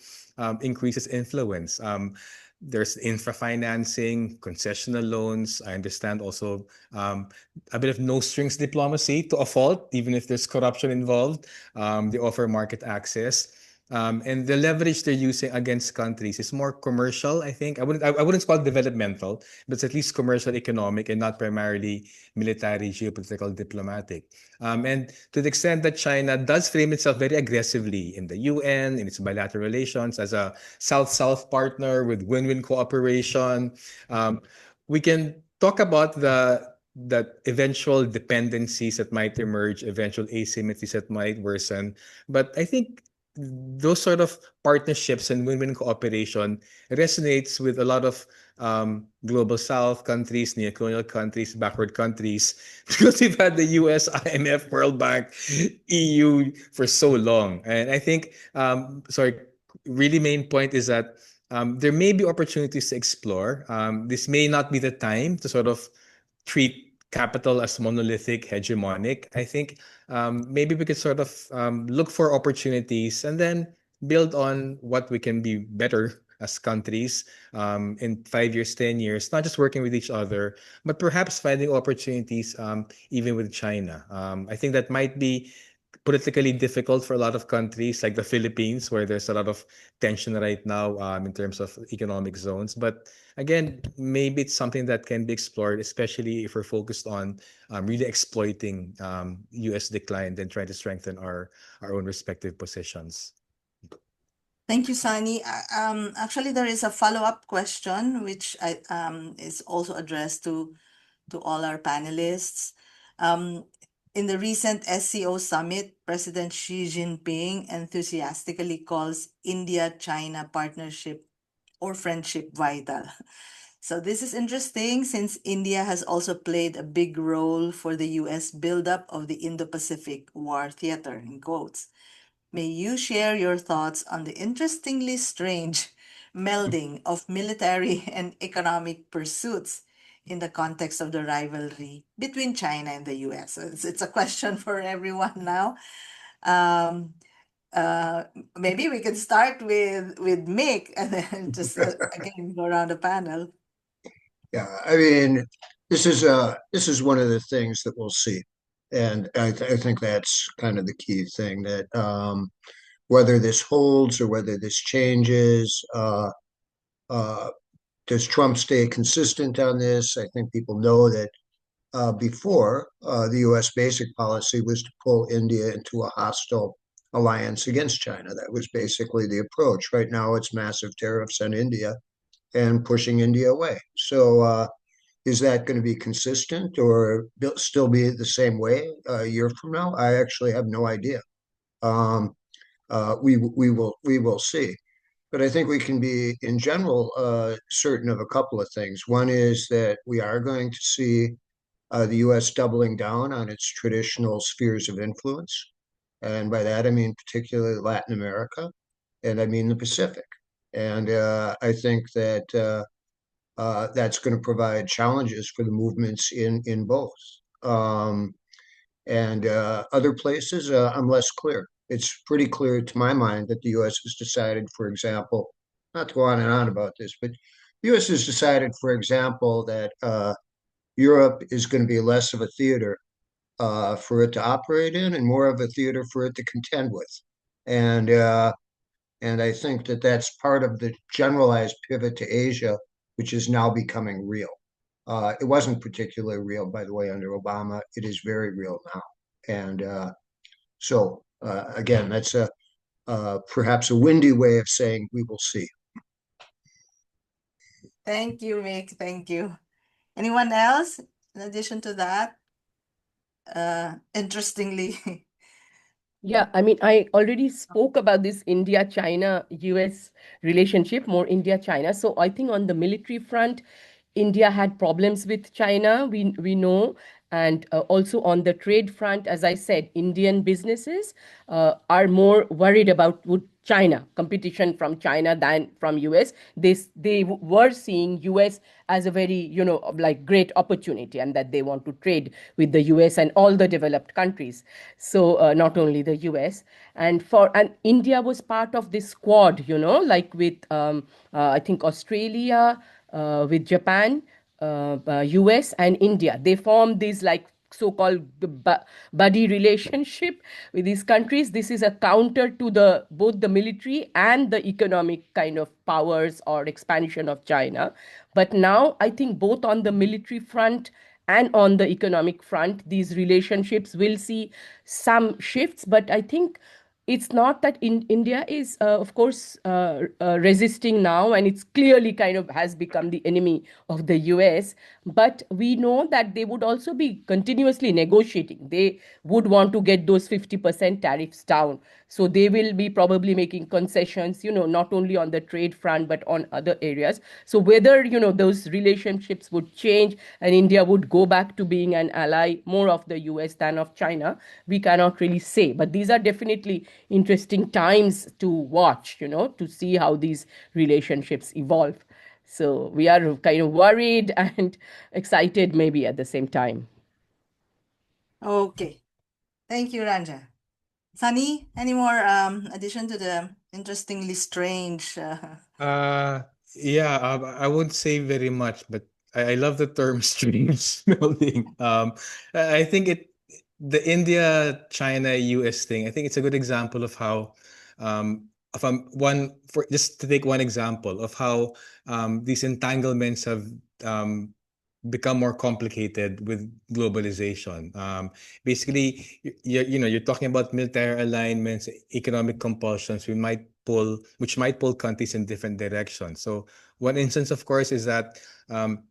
increase its influence. There's infra financing, concessional loans. I understand also a bit of no strings diplomacy to a fault, even if there's corruption involved. They offer market access. And the leverage they're using against countries is more commercial, I think. I wouldn't call it developmental, but it's at least commercial, economic, and not primarily military, geopolitical, diplomatic. And to the extent that China does frame itself very aggressively in the UN, in its bilateral relations, as a South-South partner with win-win cooperation, we can talk about the eventual dependencies that might emerge, eventual asymmetries that might worsen. But I think those sort of partnerships and win-win cooperation resonates with a lot of global south countries, neo-colonial countries, backward countries, because we've had the US, IMF, World Bank, EU for so long. And I think, sorry, really main point is that there may be opportunities to explore. This may not be the time to sort of treat capital as monolithic, hegemonic. I think maybe we could sort of look for opportunities and then build on what we can be better as countries in 5 years, 10 years, not just working with each other, but perhaps finding opportunities even with China. I think that might be politically difficult for a lot of countries like the Philippines, where there's a lot of tension right now in terms of economic zones. But again, maybe it's something that can be explored, especially if we're focused on really exploiting US decline, then trying to strengthen our own respective positions. Thank you, Sunny. Actually, there is a follow-up question which is also addressed to all our panelists. In the recent SCO summit, President Xi Jinping enthusiastically calls India-China partnership or friendship vital. So this is interesting since India has also played a big role for the US buildup of the Indo-Pacific war theater, in quotes. May you share your thoughts on the interestingly strange melding of military and economic pursuits in the context of the rivalry between China and the US? So it's a question for everyone now. Um, Maybe we can start with Mick and then just again go around the panel. Yeah, I mean, this is one of the things that we'll see, and I think that's kind of the key thing that whether this holds or whether this changes. Uh, does Trump stay consistent on this? I think people know that before the U.S. basic policy was to pull India into a hostile alliance against China. That was basically the approach. Right now, it's massive tariffs on India and pushing India away. So is that going to be consistent or still be the same way a year from now? I actually have no idea. Um, we will see. But I think we can be, in general, certain of a couple of things. One is that we are going to see the U.S. doubling down on its traditional spheres of influence. And by that, I mean particularly Latin America, and I mean the Pacific. And I think that that's going to provide challenges for the movements in both. And other places, I'm less clear. It's pretty clear to my mind that the U.S. has decided, for example, not to go on and on about this, but the U.S. has decided, for example, that Europe is going to be less of a theater for it to operate in and more of a theater for it to contend with. And uh, and I think that that's part of the generalized pivot to Asia, which is now becoming real. It wasn't particularly real, by the way, under Obama. It is very real now. And again, that's perhaps a windy way of saying we will see. Thank you, Mick. Thank you. Anyone else in addition to that? Interestingly, Yeah, I mean, I already spoke about this India-China-US relationship, more India-China. So I think on the military front, India had problems with China, we know. And also on the trade front, as I said, Indian businesses are more worried about China, competition from China than from US. They were seeing US as a very, like great opportunity, and that they want to trade with the US and all the developed countries. So not only the US. And India was part of this quad, like with I think Australia, with Japan, US, and India. They formed these like so-called buddy relationship with these countries. This is a counter to the both the military and the economic kind of powers or expansion of China. But now I think both on the military front and on the economic front, these relationships will see some shifts. But I think it's not that India is, of course, resisting now, and it's clearly kind of has become the enemy of the US. But we know that they would also be continuously negotiating. They would want to get those 50% tariffs down. So they will be probably making concessions, not only on the trade front, but on other areas. So whether, those relationships would change and India would go back to being an ally more of the US than of China, we cannot really say. But these are definitely interesting times to watch, to see how these relationships evolve. So we are kind of worried and excited maybe at the same time. okay. Thank you, Ranja. Sunny, any more addition to the interestingly strange? Yeah, I won't say very much, but I love the term strange building. I think the India, China, US thing, I think it's a good example of how, just to take one example of how these entanglements have become more complicated with globalization. Basically, you're talking about military alignments, economic compulsions. Which might pull countries in different directions. So one instance, of course, is that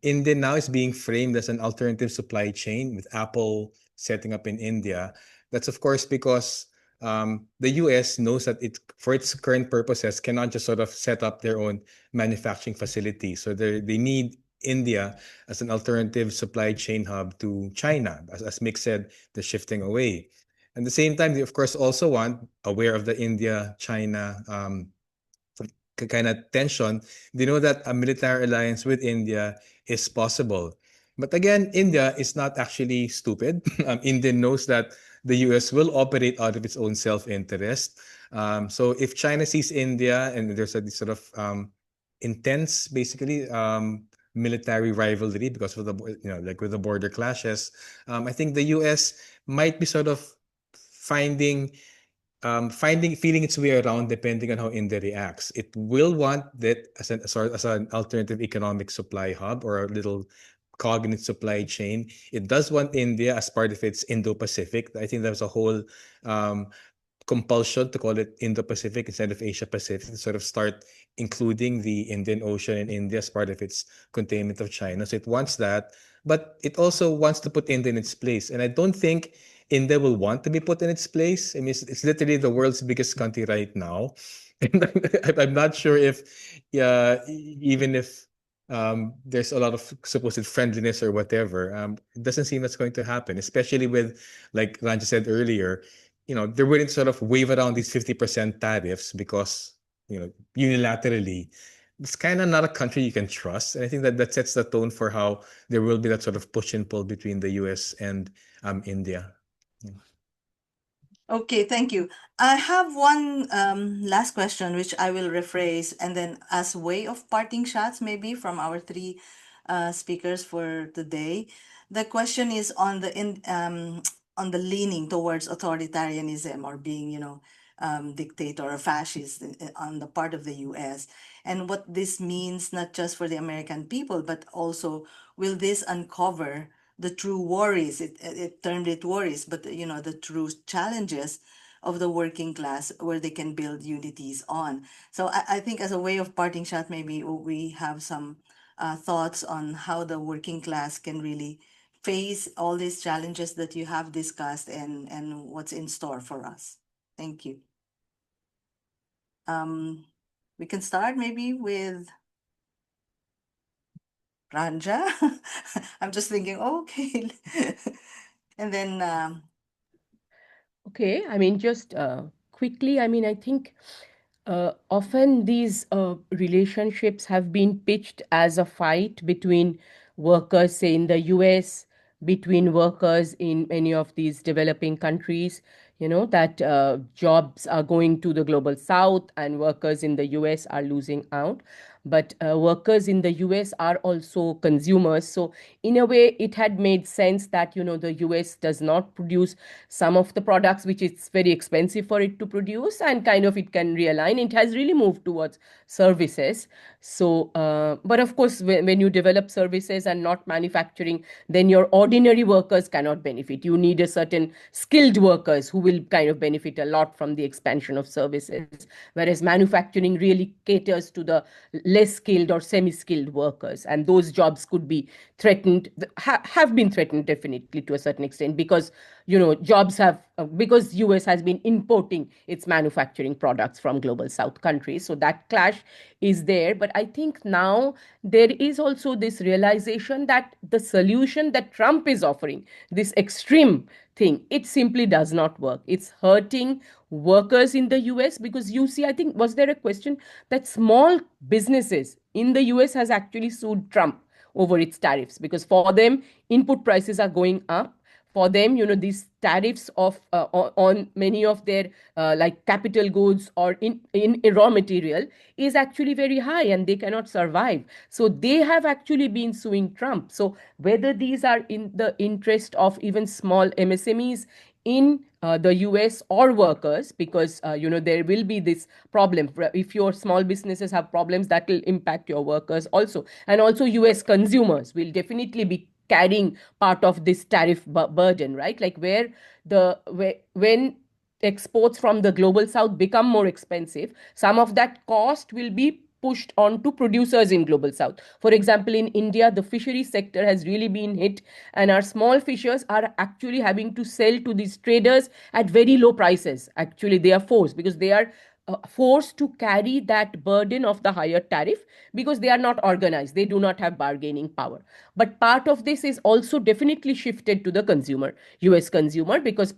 India now is being framed as an alternative supply chain with Apple setting up in India. That's of course because the US knows that for its current purposes, cannot just sort of set up their own manufacturing facility. So they need India as an alternative supply chain hub to China. As Mick said, they're shifting away. At the same time, they of course also aware of the India-China kind of tension, they know that a military alliance with India is possible. But again, India is not actually stupid. India knows that the US will operate out of its own self-interest. So if China sees India and there's a sort of intense, basically, military rivalry because of like with the border clashes, I think the US might be sort of feeling its way around depending on how India reacts. It will want that as an alternative economic supply hub or a little cog in its supply chain. It does want India as part of its Indo-Pacific. I think there's a whole compulsion to call it Indo-Pacific instead of Asia-Pacific to sort of start including the Indian Ocean and India as part of its containment of China. So it wants that, but it also wants to put India in its place. And I don't think India will want to be put in its place. I mean, it's literally the world's biggest country right now. And I'm not sure if, even if there's a lot of supposed friendliness or whatever, it doesn't seem that's going to happen, especially with, like Ranja said earlier, they're willing to sort of wave around these 50% tariffs because, unilaterally, it's kind of not a country you can trust. And I think that sets the tone for how there will be that sort of push and pull between the US and India. Okay, thank you. I have one last question, which I will rephrase, and then as way of parting shots, maybe from our three speakers for today. The question is on on the leaning towards authoritarianism or being, dictator or fascist on the part of the U.S. and what this means not just for the American people, but also will this uncover the true worries, it termed it worries, but the true challenges of the working class where they can build unities on. So I think as a way of parting shot, maybe we have some thoughts on how the working class can really face all these challenges that you have discussed and what's in store for us. Thank you. We can start maybe with Ranja. I'm just thinking, okay. And then Okay, I mean, just quickly, I mean, I think often these relationships have been pitched as a fight between workers, say, in the US, between workers in many of these developing countries, that jobs are going to the global south and workers in the US are losing out. But workers in the US are also consumers. So, in a way, it had made sense that, the US does not produce some of the products which it's very expensive for it to produce, and kind of it can realign. It has really moved towards services. So, but of course, when you develop services and not manufacturing, then your ordinary workers cannot benefit. You need a certain skilled workers who will kind of benefit a lot from the expansion of services, whereas manufacturing really caters to the less skilled or semi-skilled workers, and those jobs could be threatened, have been threatened definitely to a certain extent, because jobs have because US has been importing its manufacturing products from global south countries, so that clash is there. But I think now there is also this realization that the solution that Trump is offering, this extreme thing, it simply does not work. It's hurting workers in the US, because you see, I think, was there a question that small businesses in the US has actually sued Trump over its tariffs, because for them input prices are going up. For them, these tariffs on many of their like capital goods or in raw material is actually very high, and they cannot survive. So they have actually been suing Trump. So whether these are in the interest of even small MSMEs in the US or workers, because there will be this problem. If your small businesses have problems, that will impact your workers also, and also US consumers will definitely be carrying part of this tariff burden, right? Like when exports from the global south become more expensive, some of that cost will be pushed on to producers in global south. For example, in India, the fishery sector has really been hit, and our small fishers are actually having to sell to these traders at very low prices. Actually, they are forced, because they are forced to carry that burden of the higher tariff, because they are not organized, they do not have bargaining power. But part of this is also definitely shifted to the consumer, US consumer, because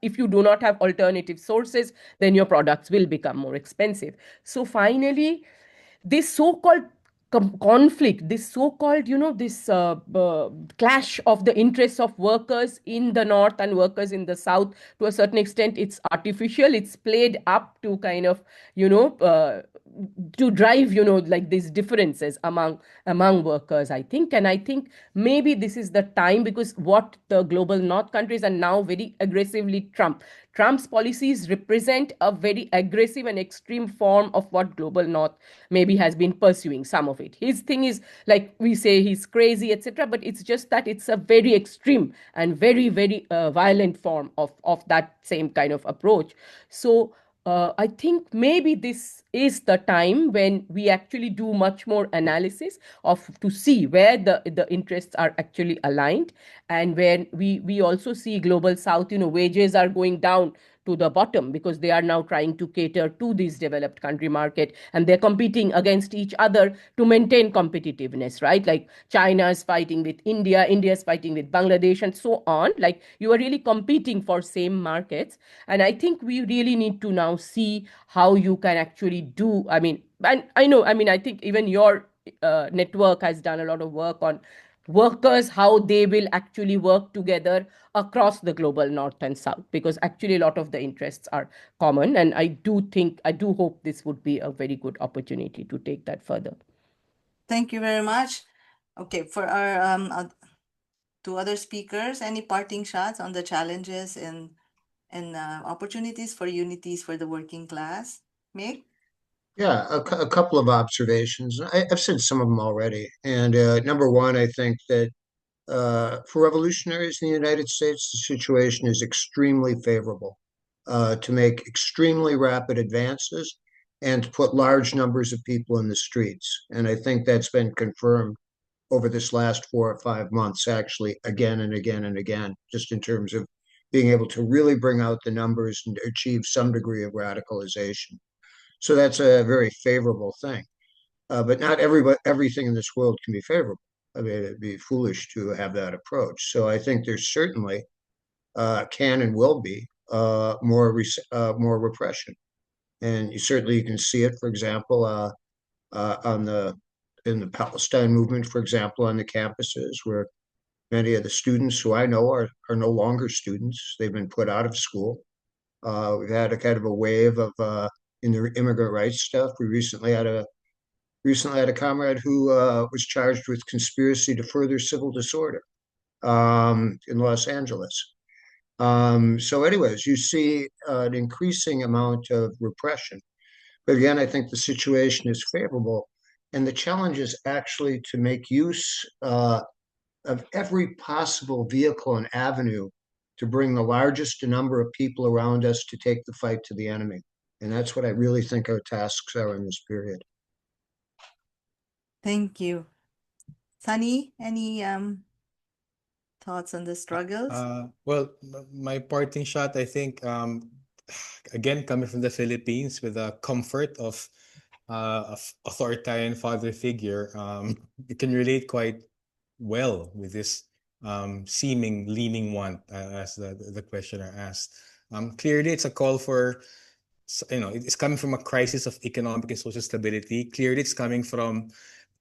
if you do not have alternative sources, then your products will become more expensive. So finally, this so-called conflict, this so-called, this clash of the interests of workers in the north and workers in the south, to a certain extent, it's artificial. It's played up to kind of, to drive, like these differences among workers, I think. And I think maybe this is the time, because what the global north countries are now very aggressively Trump's policies represent a very aggressive and extreme form of what global north maybe has been pursuing, some of it. His thing is, like we say, he's crazy, etc., but it's just that it's a very extreme and very, very violent form of that same kind of approach. So I think maybe this is the time when we actually do much more analysis of to see where the interests are actually aligned, and when we also see global south, wages are going down to the bottom because they are now trying to cater to this developed country market, and they're competing against each other to maintain competitiveness, right? Like China is fighting with India, India is fighting with Bangladesh, and so on. Like you are really competing for same markets. And I think we really need to now see how you can actually do, I mean, and I know, I mean, I think even your network has done a lot of work on workers, how they will actually work together across the global north and south, because actually a lot of the interests are common. And I do hope this would be a very good opportunity to take that further. Thank you very much. Okay, for our two other speakers, any parting shots on the challenges and opportunities for unities for the working class? Mick? Yeah, a couple of observations. I've said some of them already. And number one, I think that for revolutionaries in the United States, the situation is extremely favorable to make extremely rapid advances and to put large numbers of people in the streets. And I think that's been confirmed over this last 4 or 5 months, actually, again and again and again, just in terms of being able to really bring out the numbers and achieve some degree of radicalization. So that's a very favorable thing. But not everything in this world can be favorable. I mean, it'd be foolish to have that approach. So I think there's certainly can and will be more repression, and you can see it, for example, on the in the Palestine movement, for example, on the campuses where many of the students who I know are no longer students. They've been put out of school. We've had a kind of a wave of in the immigrant rights stuff. We recently had a comrade who was charged with conspiracy to further civil disorder in Los Angeles. So, anyways, you see an increasing amount of repression. But again, I think the situation is favorable. And the challenge is actually to make use of every possible vehicle and avenue to bring the largest number of people around us to take the fight to the enemy. And that's what I really think our tasks are in this period. Thank you. Sunny, any thoughts on the struggles? Well, my parting shot, I think, again, coming from the Philippines with the comfort of authoritarian father figure, you can relate quite well with this seeming leaning want, as the questioner asked. Clearly, it's a call for, it's coming from a crisis of economic and social stability. Clearly, it's coming from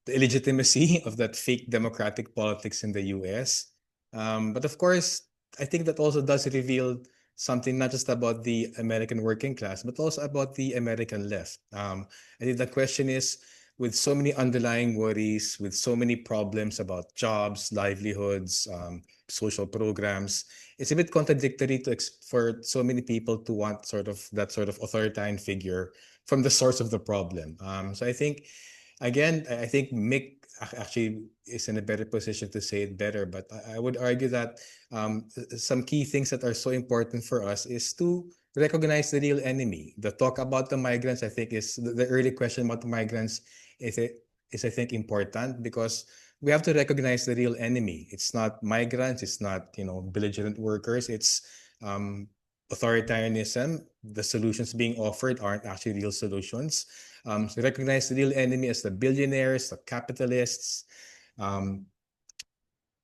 the illegitimacy of that fake democratic politics in the US. But of course, I think that also does reveal something not just about the American working class, but also about the American left. I think the question is, with so many underlying worries, with so many problems about jobs, livelihoods, social programs, it's a bit contradictory for so many people to want that sort of authoritarian figure from the source of the problem. So I think, again, I think Mick actually is in a better position to say it better, but I would argue that some key things that are so important for us is to recognize the real enemy. The talk about the migrants, I think, is the early question about the migrants is I think important, because we have to recognize the real enemy. It's not migrants, it's not belligerent workers, it's authoritarianism. The solutions being offered aren't actually real solutions. So recognize the real enemy as the billionaires, the capitalists,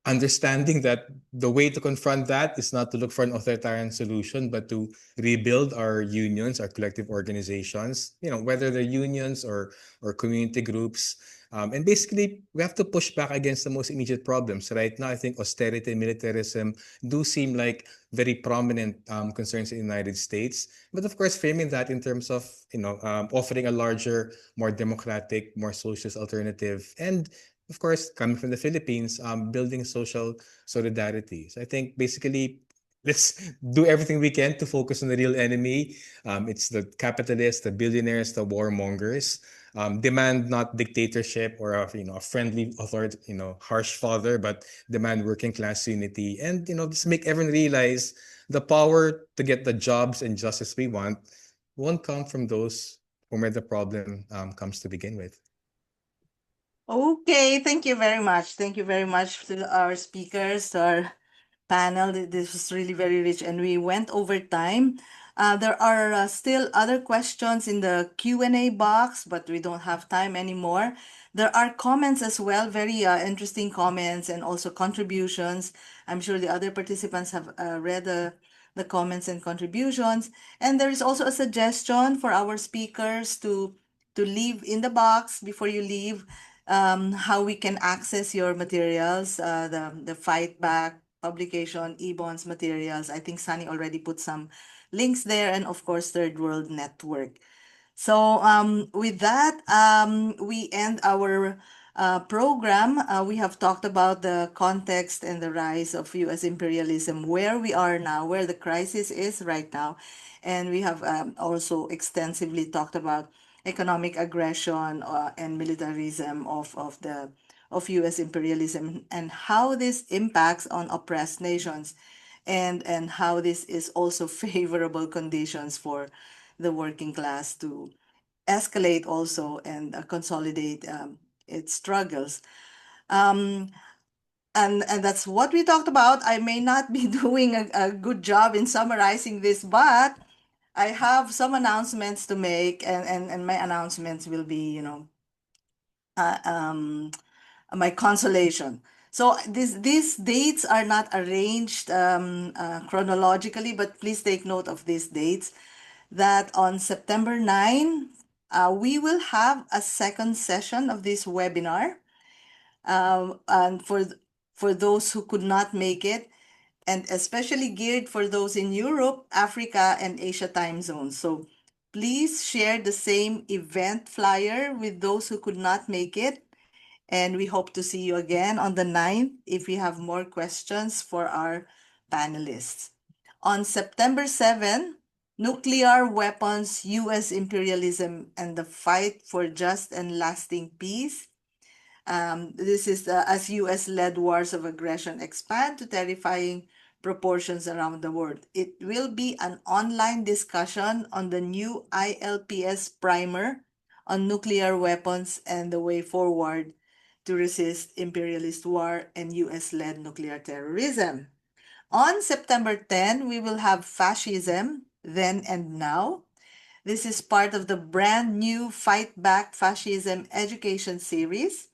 understanding that the way to confront that is not to look for an authoritarian solution, but to rebuild our unions, our collective organizations, whether they're unions or community groups. And basically, we have to push back against the most immediate problems. Right now, I think austerity and militarism do seem like very prominent concerns in the United States. But of course, framing that in terms of, offering a larger, more democratic, more socialist alternative, and of course, coming from the Philippines, building social solidarity. So I think basically, let's do everything we can to focus on the real enemy. It's the capitalists, the billionaires, the warmongers. Demand not dictatorship or a friendly authority, harsh father, but demand working class unity, and just make everyone realize the power to get the jobs and justice we want won't come from those from where the problem comes to begin with. Okay, thank you very much. Thank you very much to our speakers, to our panel. This was really very rich, and we went over time. There are still other questions in the Q&A box, but we don't have time anymore. There are comments as well, very interesting comments, and also contributions. I'm sure the other participants have read the comments and contributions. And there is also a suggestion for our speakers to leave in the box before you leave, how we can access your materials, the Fight Back publication, e-bonds materials. I think Sunny already put some links there, and of course, Third World Network. So with that, we end our program. We have talked about the context and the rise of U.S. imperialism, where we are now, where the crisis is right now. And we have also extensively talked about economic aggression and militarism of U.S. imperialism, and how this impacts on oppressed nations, and how this is also favorable conditions for the working class to escalate also and consolidate its struggles. Um, and that's what we talked about. I may not be doing a good job in summarizing this, but I have some announcements to make, and my announcements will be, uh, um, my consolation. So these dates are not arranged chronologically, but please take note of these dates. That on September 9, we will have a second session of this webinar. And for those who could not make it, and especially geared for those in Europe, Africa, and Asia time zones. So please share the same event flyer with those who could not make it. And we hope to see you again on the 9th if we have more questions for our panelists. On September 7, nuclear weapons, U.S. imperialism, and the fight for just and lasting peace. This is as U.S.-led wars of aggression expand to terrifying proportions around the world. It will be an online discussion on the new ILPS primer on nuclear weapons and the way forward to resist imperialist war and US-led nuclear terrorism. On September 10, we will have Fascism, Then and Now. This is part of the brand new Fight Back Fascism education series.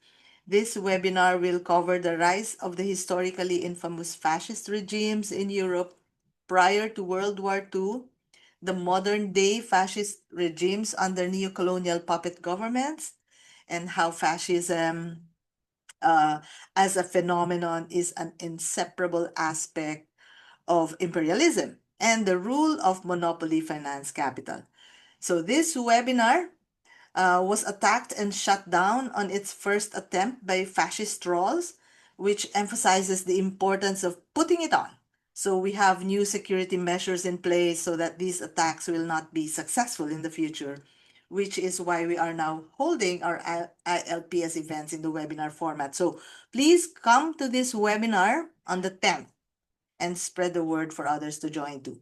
This webinar will cover the rise of the historically infamous fascist regimes in Europe prior to World War II, the modern day fascist regimes under neocolonial puppet governments, and how fascism as a phenomenon is an inseparable aspect of imperialism and the rule of monopoly finance capital. So this webinar was attacked and shut down on its first attempt by fascist trolls, which emphasizes the importance of putting it on. So we have new security measures in place so that these attacks will not be successful in the future, which is why we are now holding our ILPS events in the webinar format. So please come to this webinar on the 10th and spread the word for others to join too.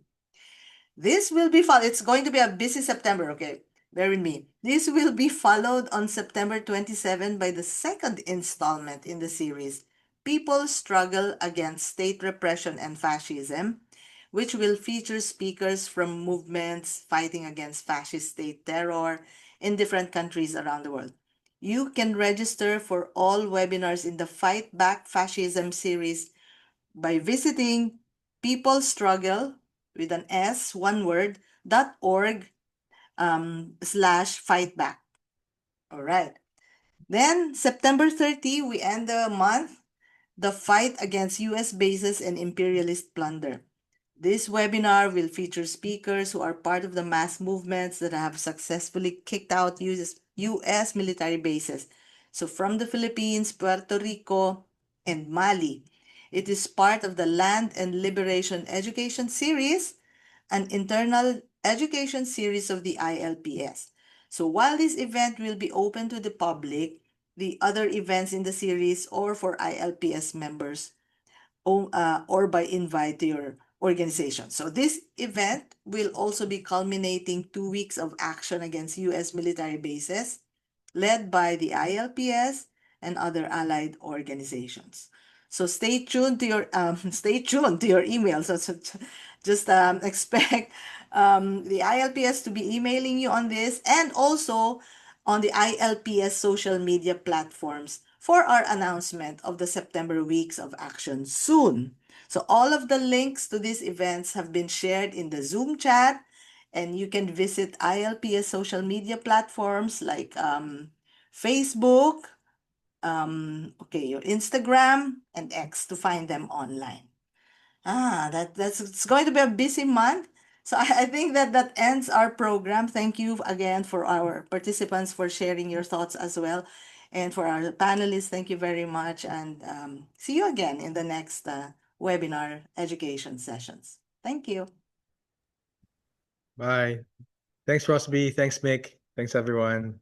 This will be followed. It's going to be a busy September, okay? Bear with me. This will be followed on September 27 by the second installment in the series, People Struggle Against State Repression and Fascism, which will feature speakers from movements fighting against fascist state terror in different countries around the world. You can register for all webinars in the Fight Back Fascism series by visiting People Struggle with an S, one word, .org /fightback. All right. Then September 30, we end the month, the fight against US bases and imperialist plunder. This webinar will feature speakers who are part of the mass movements that have successfully kicked out US military bases. So from the Philippines, Puerto Rico, and Mali. It is part of the Land and Liberation Education Series, an internal education series of the ILPS. So while this event will be open to the public, the other events in the series or for ILPS members or by invite to your organizations. So this event will also be culminating 2 weeks of action against U.S. military bases led by the ILPS and other allied organizations. So stay tuned to your emails. So just expect the ILPS to be emailing you on this, and also on the ILPS social media platforms for our announcement of the September weeks of action soon. So all of the links to these events have been shared in the Zoom chat, and you can visit ILPS social media platforms like Facebook, your Instagram and X to find them online. That's it's going to be a busy month. So I think that ends our program. Thank you again for our participants for sharing your thoughts as well. And for our panelists, thank you very much. And see you again in the next webinar education sessions. Thank you. Bye. Thanks, Rosby. Thanks, Mick. Thanks, everyone.